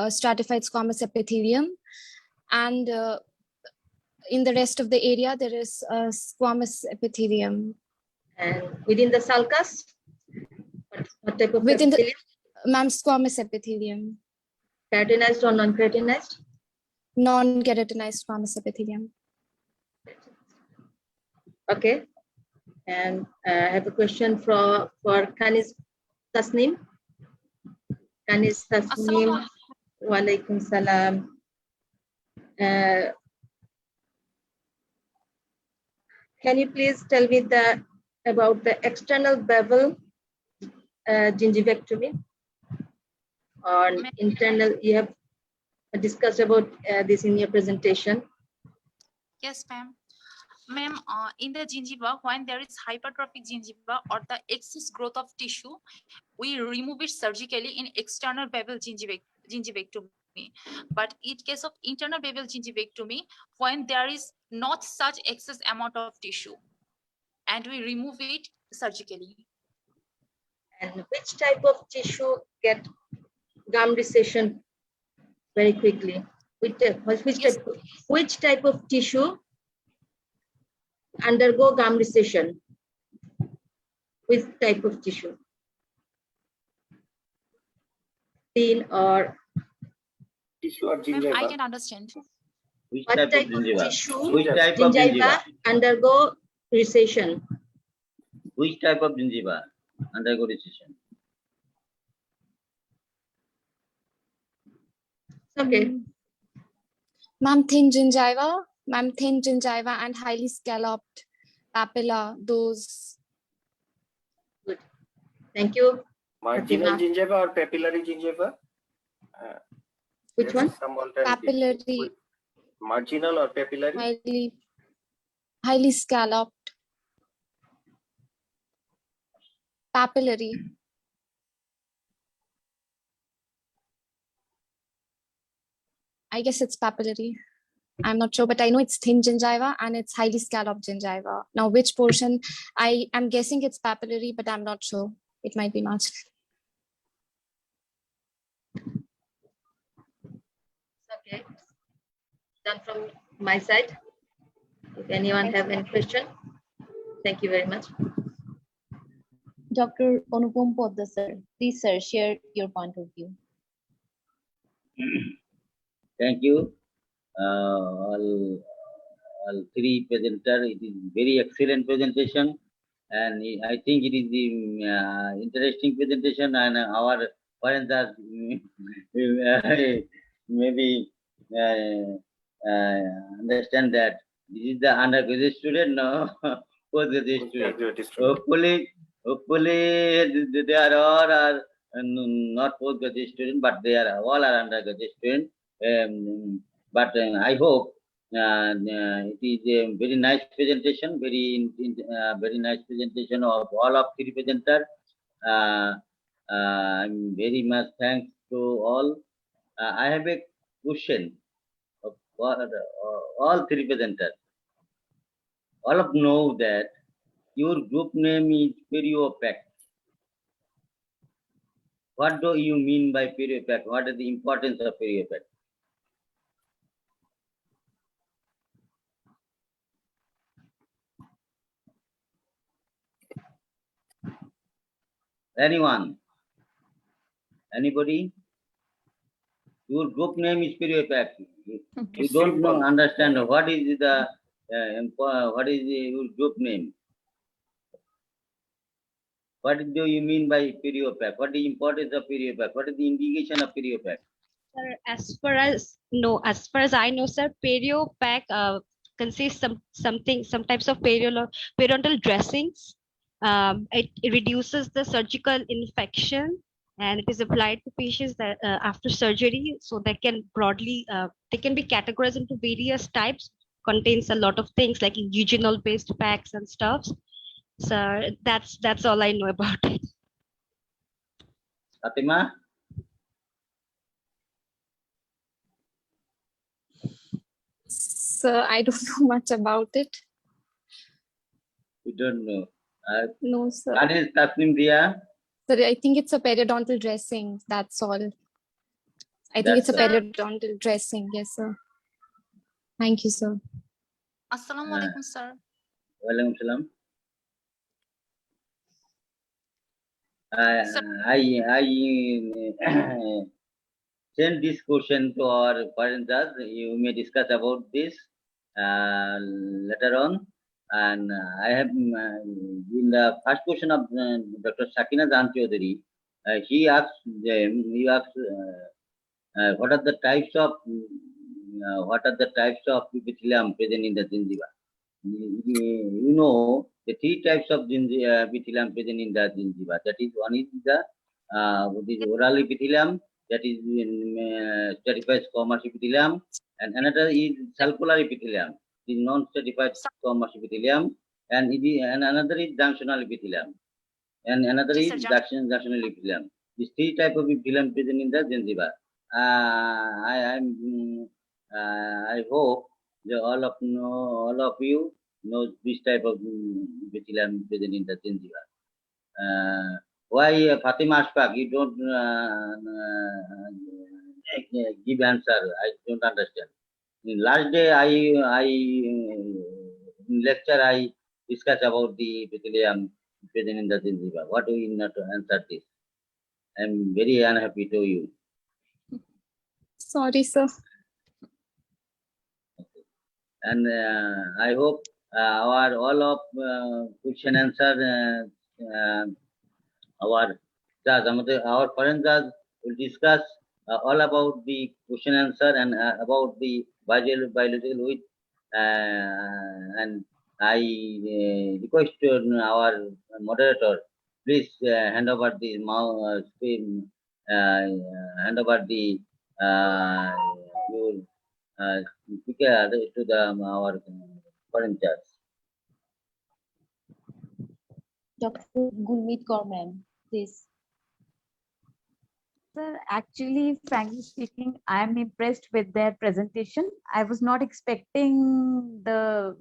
stratified squamous epithelium, and in the rest of the area, there is squamous epithelium. And within the sulcus, What type of Within the epithelium? ma'am, squamous epithelium, Keratinized or non-keratinized? non-keratinized squamous epithelium. Okay. And I have a question for Kanis Tasnim. Kanis Tasnim, walaikum salam. Can you please tell me about the external bevel gingivectomy or internal? You have discussed about this in your presentation. Yes, ma'am. Ma'am, in the gingiva, when there is hypertrophic gingiva or the excess growth of tissue, we remove it surgically in external bevel gingivectomy. But in case of internal bevel gingivectomy, when there is not such excess amount of tissue, and we remove it surgically. And which type of tissue get gum recession very quickly? Which type of tissue undergo gum recession? Which type of tissue? Thin or tissue or Ma'am, gingiva? I can understand. Which what type of gingiva? tissue? Which type of Gingiva gingiva? undergo recession? Which type of gingiva undergo recession? Okay. Ma'am, thin gingiva, and highly scalloped papilla, those. Good. Thank you. Marginal Fatima. gingiva or papillary gingiva? Which Yes, one? some alternative. Papillary, Marginal or papillary? highly scalloped. Papillary. I guess it's papillary. I'm not sure, but I know it's thin gingiva and it's highly scalloped gingiva. Now, which portion? I am guessing it's papillary, but I'm not sure. It might be marginal. Okay. Done from my side. If anyone have any question, thank you very much. Dr. Anupam Poddar, sir. Please, sir, share your point of view. Thank you. All three presenters. It is very excellent presentation, and I think it is the interesting presentation, and our parents are maybe understand that this is the undergraduate student, no postgraduate student. Hopefully they are all not postgraduate student, but they are all are undergraduate student. But I hope it is a very nice presentation, very nice presentation of all of three presenters. I'm very much thanks to all. I have a question of all three presenters. All of know that your group name is PerioPact. What do you mean by PerioPact? What is the importance of PerioPact? Anyone? Anybody? Your group name is PerioPact. You don't know, understand what is the your group name? What do you mean by PerioPact? What is the importance of PerioPact? What is the indication of PerioPact? Sir, as far as I know, sir, PerioPact consists some types of periodontal dressings. It reduces the surgical infection, and it is applied to patients that after surgery. So they can be categorized into various types. Contains a lot of things like eugenol based packs and stuff. So that's all I know about it. Fatima? So I don't know much about it. You don't know. No, sir. What is Tasnim Dia? Sir, I think it's a periodontal dressing. That's all. I think it's a periodontal dressing. Yes, sir. Thank you, sir. Assalamu alaikum, sir. Walaikum salam. I send this question to our parents. You may discuss about this later on. And I have in the first question of Dr. Sakina Jan Chaudhary, he asked them. He asked, what are the types of epithelium present in the gingiva? You know the three types of epithelium present in the gingiva. That is, one is the oral epithelium, that is stratified squamous epithelium, and another is sulcular epithelium, is non-stratified squamous epithelium, and another is junctional epithelium, and another Yes, is sir, junctional epithelium. These three type of epithelium present in the gingiva. I hope that all of you know this type of epithelium present in the gingiva. Why Fatima Ashfaq, you don't give answer? I don't understand. In last day, in lecture I discuss about the epithelium present in the gingiva. What do you not answer this? I'm very unhappy to you. Sorry, sir. And I hope our all of question answer our parents will discuss all about the question answer and about the biological weight, and I request our moderator, please hand over the screen, hand over the your speaker to our parent judge. Dr. Gulmeet Kaur, ma'am, please. Sir, actually, frankly speaking, I am impressed with their presentation. I was not expecting the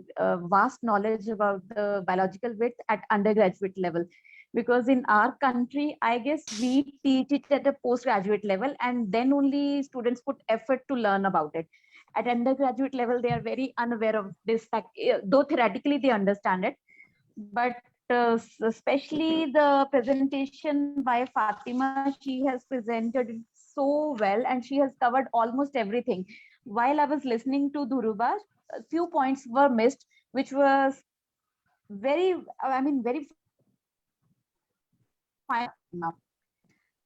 vast knowledge about the biological width at undergraduate level, because in our country, I guess we teach it at a postgraduate level, and then only students put effort to learn about it. At undergraduate level, they are very unaware of this fact, though theoretically they understand it. But especially the presentation by Fatima, she has presented it so well and she has covered almost everything. While I was listening to Dhuruba, a few points were missed, which was very fine.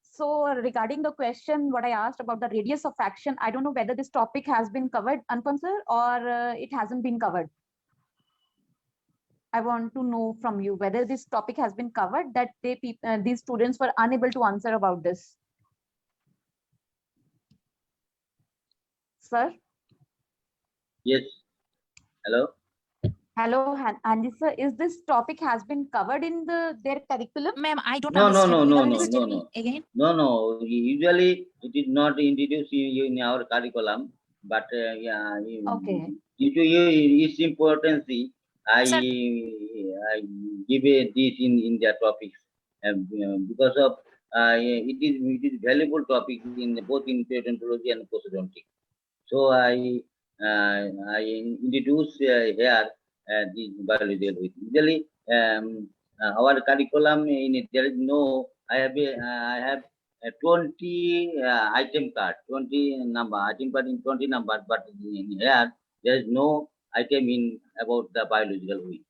So regarding the question, what I asked about the radius of action, I don't know whether this topic has been covered, Anupam sir, or it hasn't been covered. I want to know from you whether this topic has been covered, that these students were unable to answer about this. Sir? Yes. Hello? Hello, Anji sir. Is this topic has been covered in their curriculum? ma'am, I don't No. understand. Again? No. Usually it is not introduced in our curriculum, but yeah. Okay. Due to its importance, I give this in their topics, because of it is valuable topic in both in periodontology and prosthodontics. So I introduce here this biological width. Usually our curriculum in it, there is no. I have 20 item card, 20 number item card in 20 numbers, but in here there is no item in about the biological width.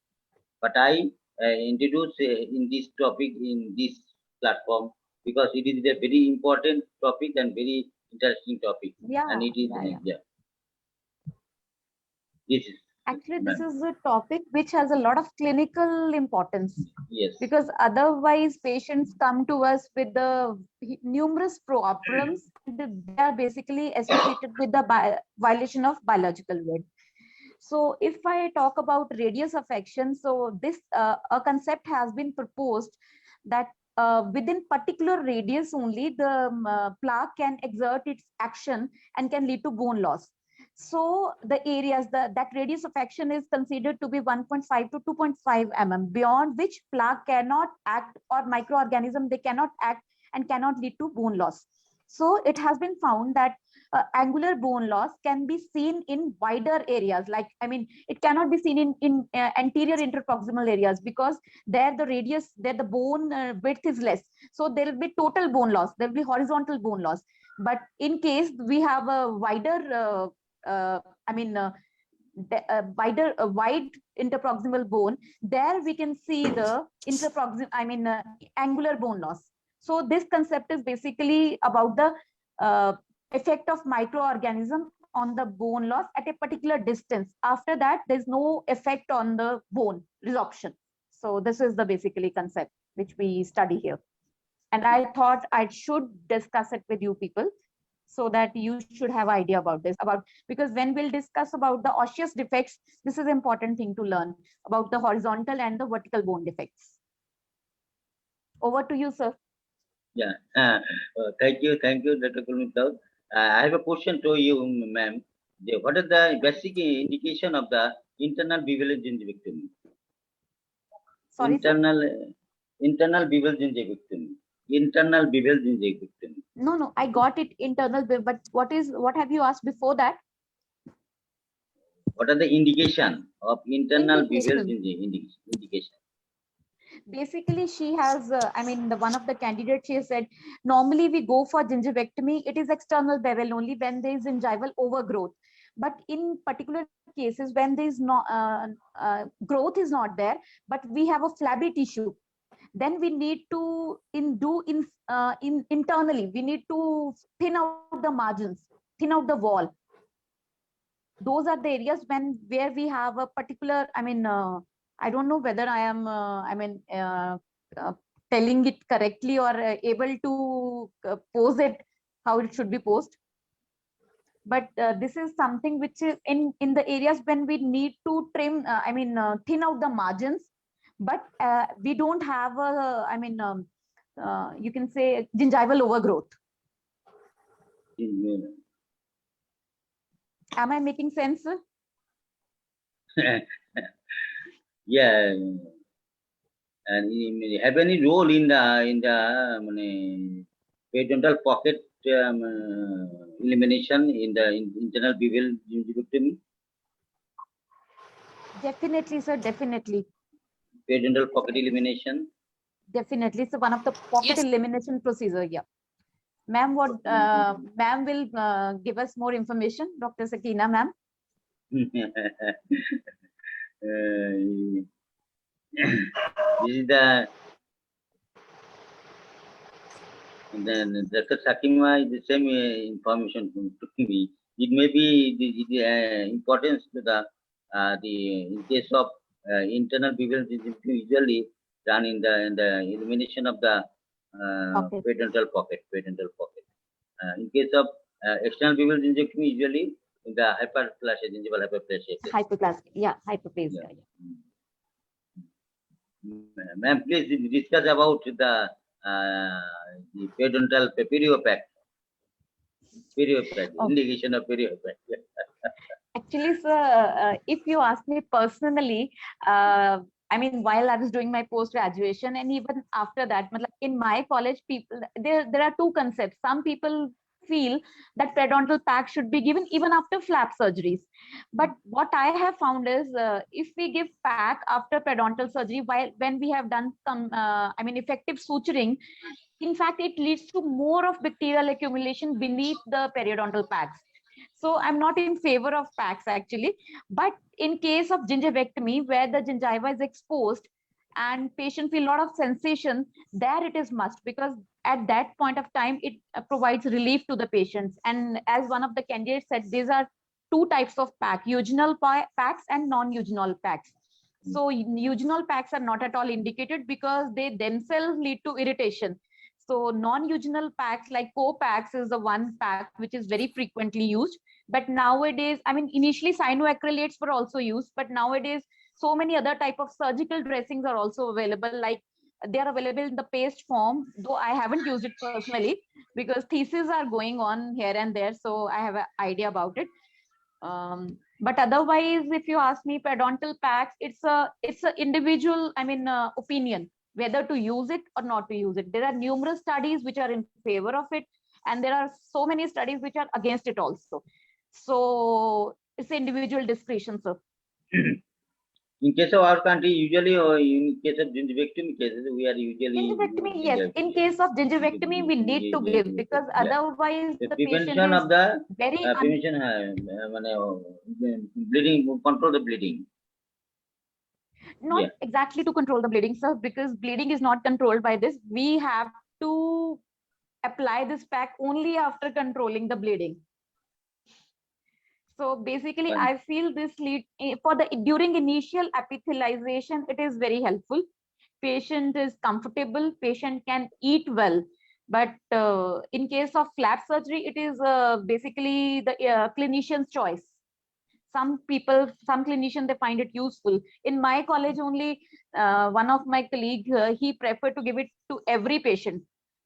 But I introduce in this topic in this platform because it is a very important topic and very interesting topic. Yeah. And it is This is actually this is a topic which has a lot of clinical importance. Yes. Because otherwise patients come to us with the numerous problems. They are basically associated with the violation of biological width. So if I talk about radius of action, so this a concept has been proposed that within particular radius only the plaque can exert its action and can lead to bone loss. So the areas that radius of action is considered to be 1.5 to 2.5 mm, beyond which plaque cannot act, or microorganism they cannot act and cannot lead to bone loss. So it has been found that angular bone loss can be seen in wider areas. Like, I mean, it cannot be seen in anterior interproximal areas, because there the radius, there the bone width is less. So there will be total bone loss. There will be horizontal bone loss. But in case we have a wider, wide interproximal bone, there we can see the angular bone loss. So this concept is basically about the effect of microorganism on the bone loss at a particular distance. After that, there's no effect on the bone resorption. So this is the basically concept which we study here. And I thought I should discuss it with you people, so that you should have idea about this, because when we'll discuss about the osseous defects, this is important thing to learn about the horizontal and the vertical bone defects. Over to you, sir. Yeah, thank you, Dr. Kulmit Kaur. I have a question to you, ma'am. What is the basic indication of the internal bevel gingivectomy? Sorry, internal bevel gingivectomy. Internal bevel gingivectomy. No, I got it, internal, but what have you asked before that? What are the indication of internal bevel indication? Basically, she has, the one of the candidates, she said, normally we go for gingivectomy. It is external bevel only when there is gingival overgrowth. But in particular cases, when there is no growth is not there, but we have a flabby tissue, then we need to internally, we need to thin out the margins, thin out the wall. Those are the areas where we have a particular, I don't know whether I am, telling it correctly or able to pose it how it should be posed. But this is something which is in the areas when we need to trim, thin out the margins, but we don't have a, you can say gingival overgrowth. Am I making sense? Yeah, and have any role in the periodontal pocket elimination in the internal bevel gingivectomy? Definitely, sir. Definitely. Periodontal pocket elimination. Definitely, it's one of the pocket elimination procedure. Yeah, ma'am. What ma'am will give us more information, Dr. Sakina, ma'am. This is the Dr. Sakima is the same information to me. It may be the importance to the in case of internal bevel gingivectomy usually done in the elimination of the periodontal pocket. In case of external bevel gingivectomy usually in the hyperplasia, gingival hyperplasia. Hyperplasia, yeah, hyperplasia. Yeah. Ma'am, please discuss about the periodontal periopact. Indication of periopact. Actually, sir, if you ask me personally, while I was doing my post-graduation and even after that, in my college, people there are two concepts. Some people feel that periodontal pack should be given even after flap surgeries. But what I have found is if we give pack after periodontal surgery, when we have done some, effective suturing, in fact, it leads to more of bacterial accumulation beneath the periodontal packs. So I'm not in favor of packs actually. But in case of gingivectomy, where the gingiva is exposed and patient feel a lot of sensation, there it is must, because at that point of time, it provides relief to the patients. And as one of the candidates said, these are two types of pack, eugenal packs and non-eugenal packs. So eugenal packs are not at all indicated because they themselves lead to irritation. So non-eugenal packs like co-packs is the one pack which is very frequently used. But nowadays, initially cyanoacrylates were also used, but nowadays so many other type of surgical dressings are also available. Like they are available in the paste form, though I haven't used it personally because theses are going on here and there, so I have an idea about it. But otherwise, if you ask me, periodontal packs, it's a individual, opinion whether to use it or not to use it. There are numerous studies which are in favor of it, and there are so many studies which are against it also. So it's individual discretion, sir. In case of our country, usually, or in case of gingivectomy cases, we are usually Gingivectomy, using yes. In case of gingivectomy, we need to give, because otherwise the the patient prevention is of the very prevention, bleeding, control the bleeding. not Yeah. exactly to control the bleeding, sir, because bleeding is not controlled by this. We have to apply this pack only after controlling the bleeding. So basically, Fine. I feel this lead for the during initial epithelialization, it is very helpful. Patient is comfortable, patient can eat well. But in case of flap surgery, it is basically the clinician's choice. Some people, some clinicians, they find it useful. In my college only, one of my colleagues, he preferred to give it to every patient.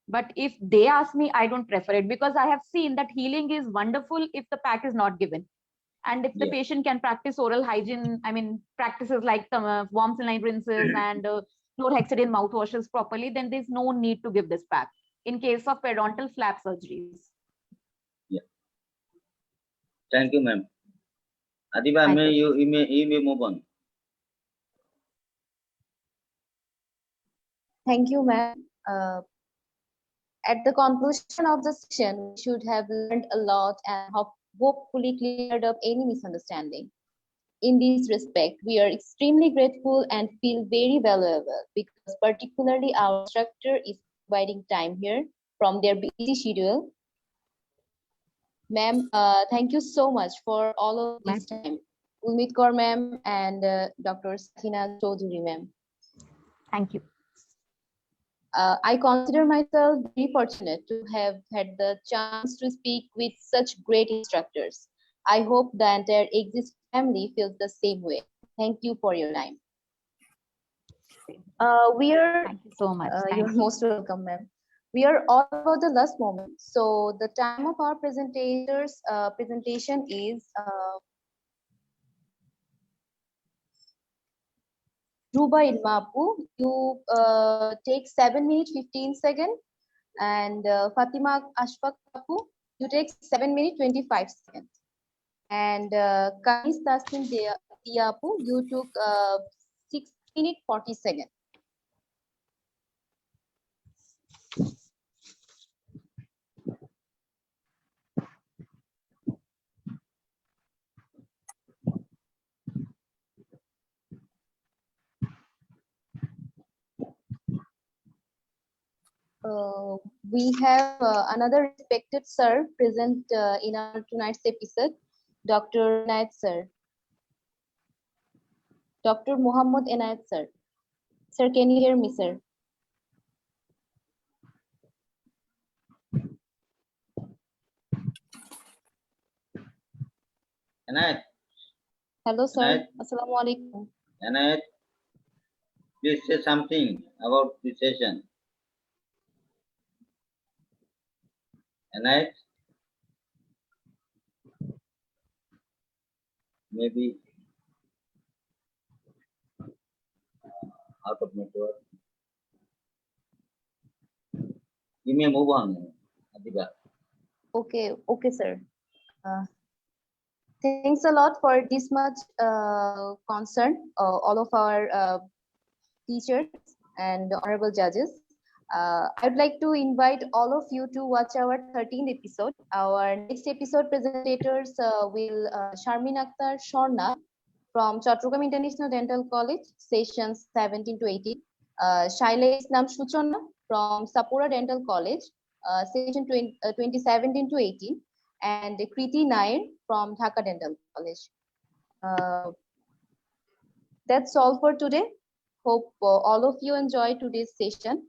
But if they ask me, I don't prefer it, because I have seen that healing is wonderful if the pack is not given. And if the Yeah. patient can practice oral hygiene, I mean, practices like warm saline rinses and chlorhexidine mouthwashes properly, then there's no need to give this pack in case of periodontal flap surgeries. Yeah. Thank you, ma'am. Adiba, My may pleasure. you may move on. Thank you, ma'am. At the conclusion of the session, we should have learned a lot and hopefully cleared up any misunderstanding. In this respect, we are extremely grateful and feel very valuable because particularly our instructor is providing time here from their busy schedule. Ma'am, thank you so much for all of this time. Gulmeet Kaur ma'am and Dr. Sakina Chaudhary ma'am. Thank you. I consider myself very fortunate to have had the chance to speak with such great instructors. I hope the entire Exist family feels the same way. Thank you for your time. We are. Thank you so much. You're Thank you. most welcome, ma'am. We are all about the last moment. So the time of our presentators presentation is Ruba Ilmapu. You take 7 minutes 15 seconds, and Fatima Ashfaq Apu, you take 7 minutes 25 seconds, and Kanis Tasnim Diapu, you took 6 minutes 40 seconds. We have another respected sir present in our tonight's episode, Dr. Inayat sir. Dr. Muhammad Inayat sir. Sir, can you hear me, sir? Anayat, Hello, sir. Inayat. Assalamu alaikum. Anayat, please say something about this session. Anayat, maybe out of network. You may move on, Adiba. Okay, sir. Thanks a lot for this much concern, all of our teachers and honorable judges. I'd like to invite all of you to watch our 13th episode. Our next episode presentators will Sharmin Akhtar Shorna from Chattogram International Dental College, sessions 17 to 18. Shaila Islam Shuchona from Sapura Dental College, session 2017 to 18. And Kriti Nair from Dhaka Dental College. That's all for today. Hope all of you enjoy today's session.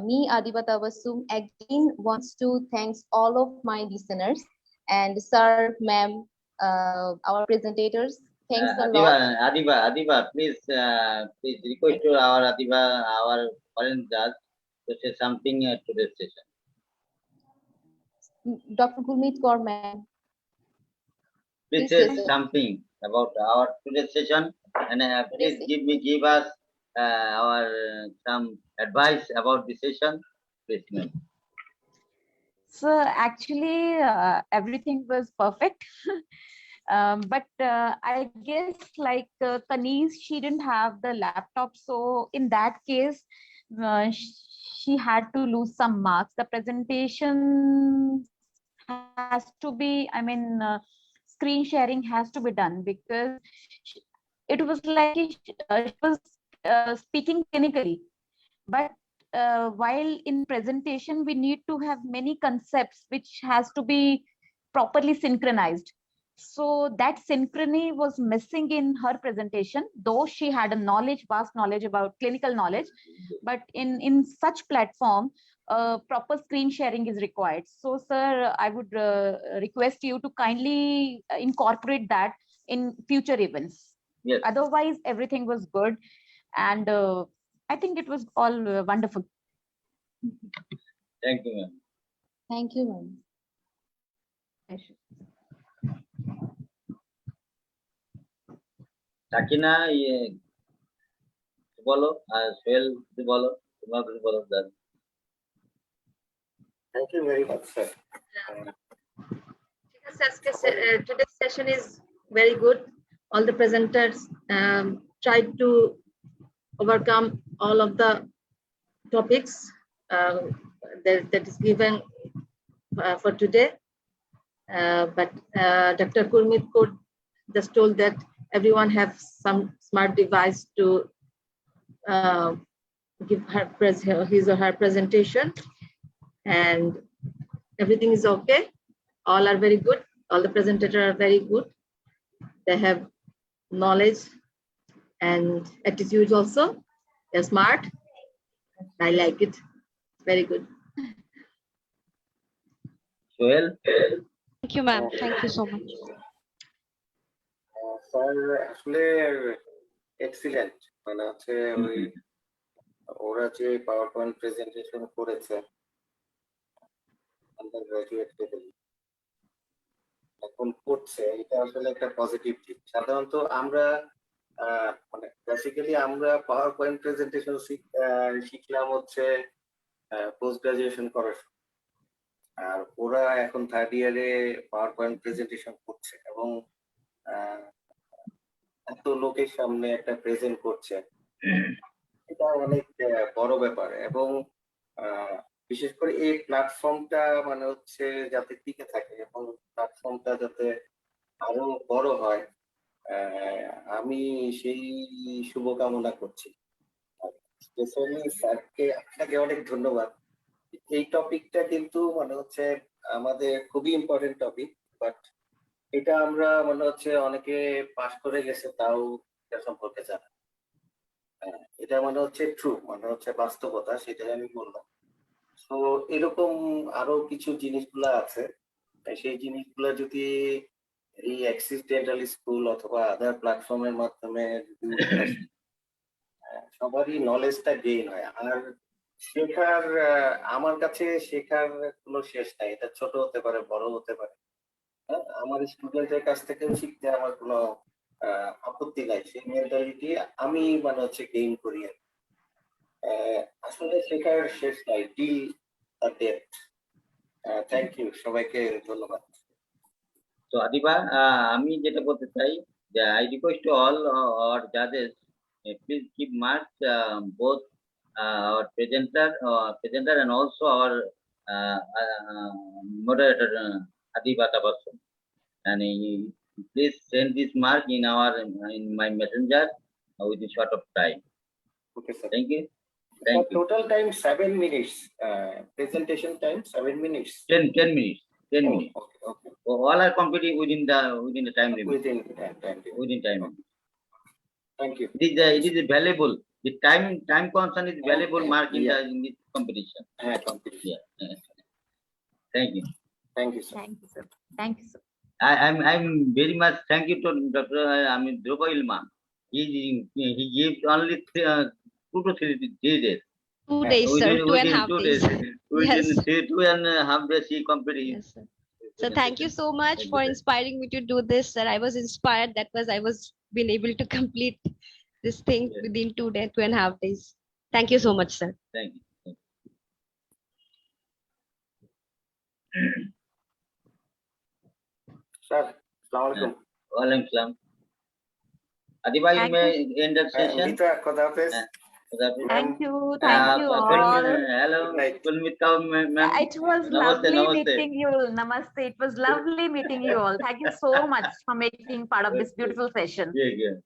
Me, Adiba Tabassum, again wants to thank all of my listeners and sir, ma'am, our presentators. Thanks a lot. Adiba, please request to our Adiba, our foreign judge, to say something at today's session. Dr. Gulmeet Kaur, ma'am. Please say something about our today's session, and please give us our some advice about the session, please, ma'am. So actually, everything was perfect. But I guess like Kanis, she didn't have the laptop. So in that case, she had to lose some marks. The presentation has to be, screen sharing has to be done because sh- it was like she was speaking clinically. But while in presentation, we need to have many concepts which has to be properly synchronized. So that synchrony was missing in her presentation, though she had a knowledge, vast knowledge about clinical knowledge. But in such platform, proper screen sharing is required. So, sir, I would request you to kindly incorporate that in future events. Yes. Otherwise, everything was good, and I think it was all wonderful. Thank you, ma'am. Thank you, ma'am. Sakina বলো আর সোহেল বলো, তোমরা বলো sir. Thank you very much, sir. Today's session is very good. All the presenters tried to overcome all of the topics that is given for today. But Dr. Gurmeet Kaur just told that everyone have some smart device to give his or her presentation, and everything is okay. All are very good. All the presenters are very good. They have knowledge and attitudes also. They're smart. I like it. Very good. Sohel, Thank you, ma'am. Thank you so much. Sir আসলে excellent, মানে হচ্ছে ওই ওরা যে power point presentation করেছে under graduate level এখন করছে, এটা আসলে একটা পজিটিভ দিক। সাধারণত আমরা মানে বেসিক্যালি আমরা পাওয়ার পয়েন্ট প্রেজেন্টেশন শিখলাম হচ্ছে পোস্ট গ্রাজুয়েশন করার, আর ওরা এখন থার্ড ইয়ারে পাওয়ার পয়েন্ট প্রেজেন্টেশন করছে এবং এত লোকের সামনে একটা প্রেজেন্ট করছে, এটা অনেক বড় ব্যাপার। এবং বিশেষ করে এই প্ল্যাটফর্মটা মানে হচ্ছে যাতে টিকে থাকে এবং প্ল্যাটফর্মটা যাতে আরো বড় হয়, আমি সেই শুভকামনা করছি। স্পেশালি স্যারকে, আপনাকে অনেক ধন্যবাদ। এই টপিকটা কিন্তু মানে হচ্ছে আমাদের খুবই ইম্পর্টেন্ট টপিক, বাট এটা আমরা মনে হচ্ছে অনেকে পাস করে গেছে তাও এটা সম্পর্কে জানা। এটা মানে হচ্ছে ট্রু, মানে হচ্ছে বাস্তবতা, সেটাই আমি বললাম। তো এরকম আরো কিছু জিনিসগুলো আছে, সেই জিনিসগুলো যদি এই অ্যাক্সিস ডেন্টাল স্কুল অথবা আদার প্ল্যাটফর্মের মাধ্যমে সবারই নলেজটা গেইন হয়। আর শেখার, আমার কাছে শেখার কোনো শেষ নাই, এটা ছোট হতে পারে, বড় হতে পারে। আমার স্টুডেন্টের কাছ থেকেও শিখতে আমার কোনো আপত্তি নাই, সেই মেন্টালিটি আমি মানে হচ্ছে গেইন করি। আসলে শেখার শেষ নাই, টিল ডেথ। থ্যাংক ইউ, সবাইকে ধন্যবাদ। তো আদিবা, আমি যেটা বলতে চাই যে I request to all our judges, please give marks both our presenter and also our moderator Adiba Tabassum, and please send this mark in my messenger within short of time. Okay, sir. Thank you. Thank you. Total time 7 minutes. Presentation time 7 minutes. 10 minutes. 10 minutes. Okay. All are completing within the time limit. Within time. Within time limit. Thank you. It is valuable. The time constant is valuable mark in this competition. Competition. Yeah. Thank you. Thank you, sir. Thank you, sir. Thank you, sir. I'm very much thank you to Dr. Dhruva Ilma. He gives only 2 to 3 days. 2 days, sir. 2.5 days. Within Yes. 2.5 days, he completed. Yes, sir. So thank you so much for inspiring me to do this, sir. I was inspired. That was I was been able to complete this thing within 2.5 days. Thank you so much, sir. Thank you. Sir, Assalamualaikum. Walaikum salam. Adiba, you Thank may end the session. Gita, Khuda Hafiz. Thank you all. Hello, Good night. Kulmita ma'am. It was Namaste, lovely namaste. meeting you. Namaste. It was lovely meeting you all. Thank you so much for making part of this beautiful session. Yeah.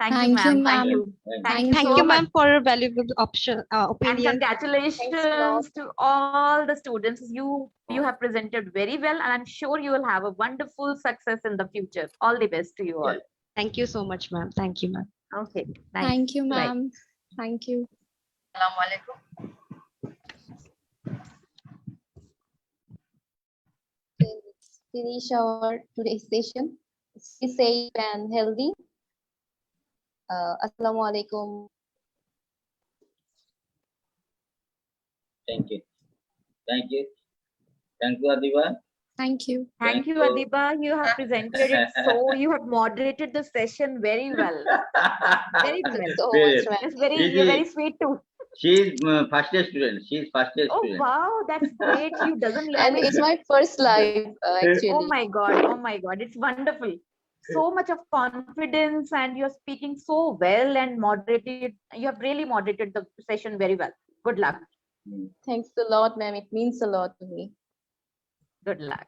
Thank you, Thank you, ma'am. Thank ma'am. you. Thank you Thank so you, much. ma'am, for your valuable And opinion. congratulations to all the students. You have presented very well, and I'm sure you will have a wonderful success in the future. All the best to you all. Yeah. Thank you so much, ma'am. Thank you, ma'am. Okay. Nice. Thank you, Bye. ma'am. Thank you. Assalamualaikum. Let's finish our today's session. Stay safe and healthy. Assalamualaikum. Thank you. Thank you. Thank you, Adiba. Thank you. Thank you, you. Adiba. You have presented it so. You have moderated the session very well. Very Thank you well. so Very- much, ma'am. It's very, Easy. you're very sweet too. She's first year student. She's first year Oh student. wow, that's great. You doesn't look And like it's my first live, actually. Oh my God, oh my God, it's wonderful. So much of confidence, and you're speaking so well and moderated. You have really moderated the session very well. Good luck. Thanks a lot, ma'am. It means a lot to me. Good luck.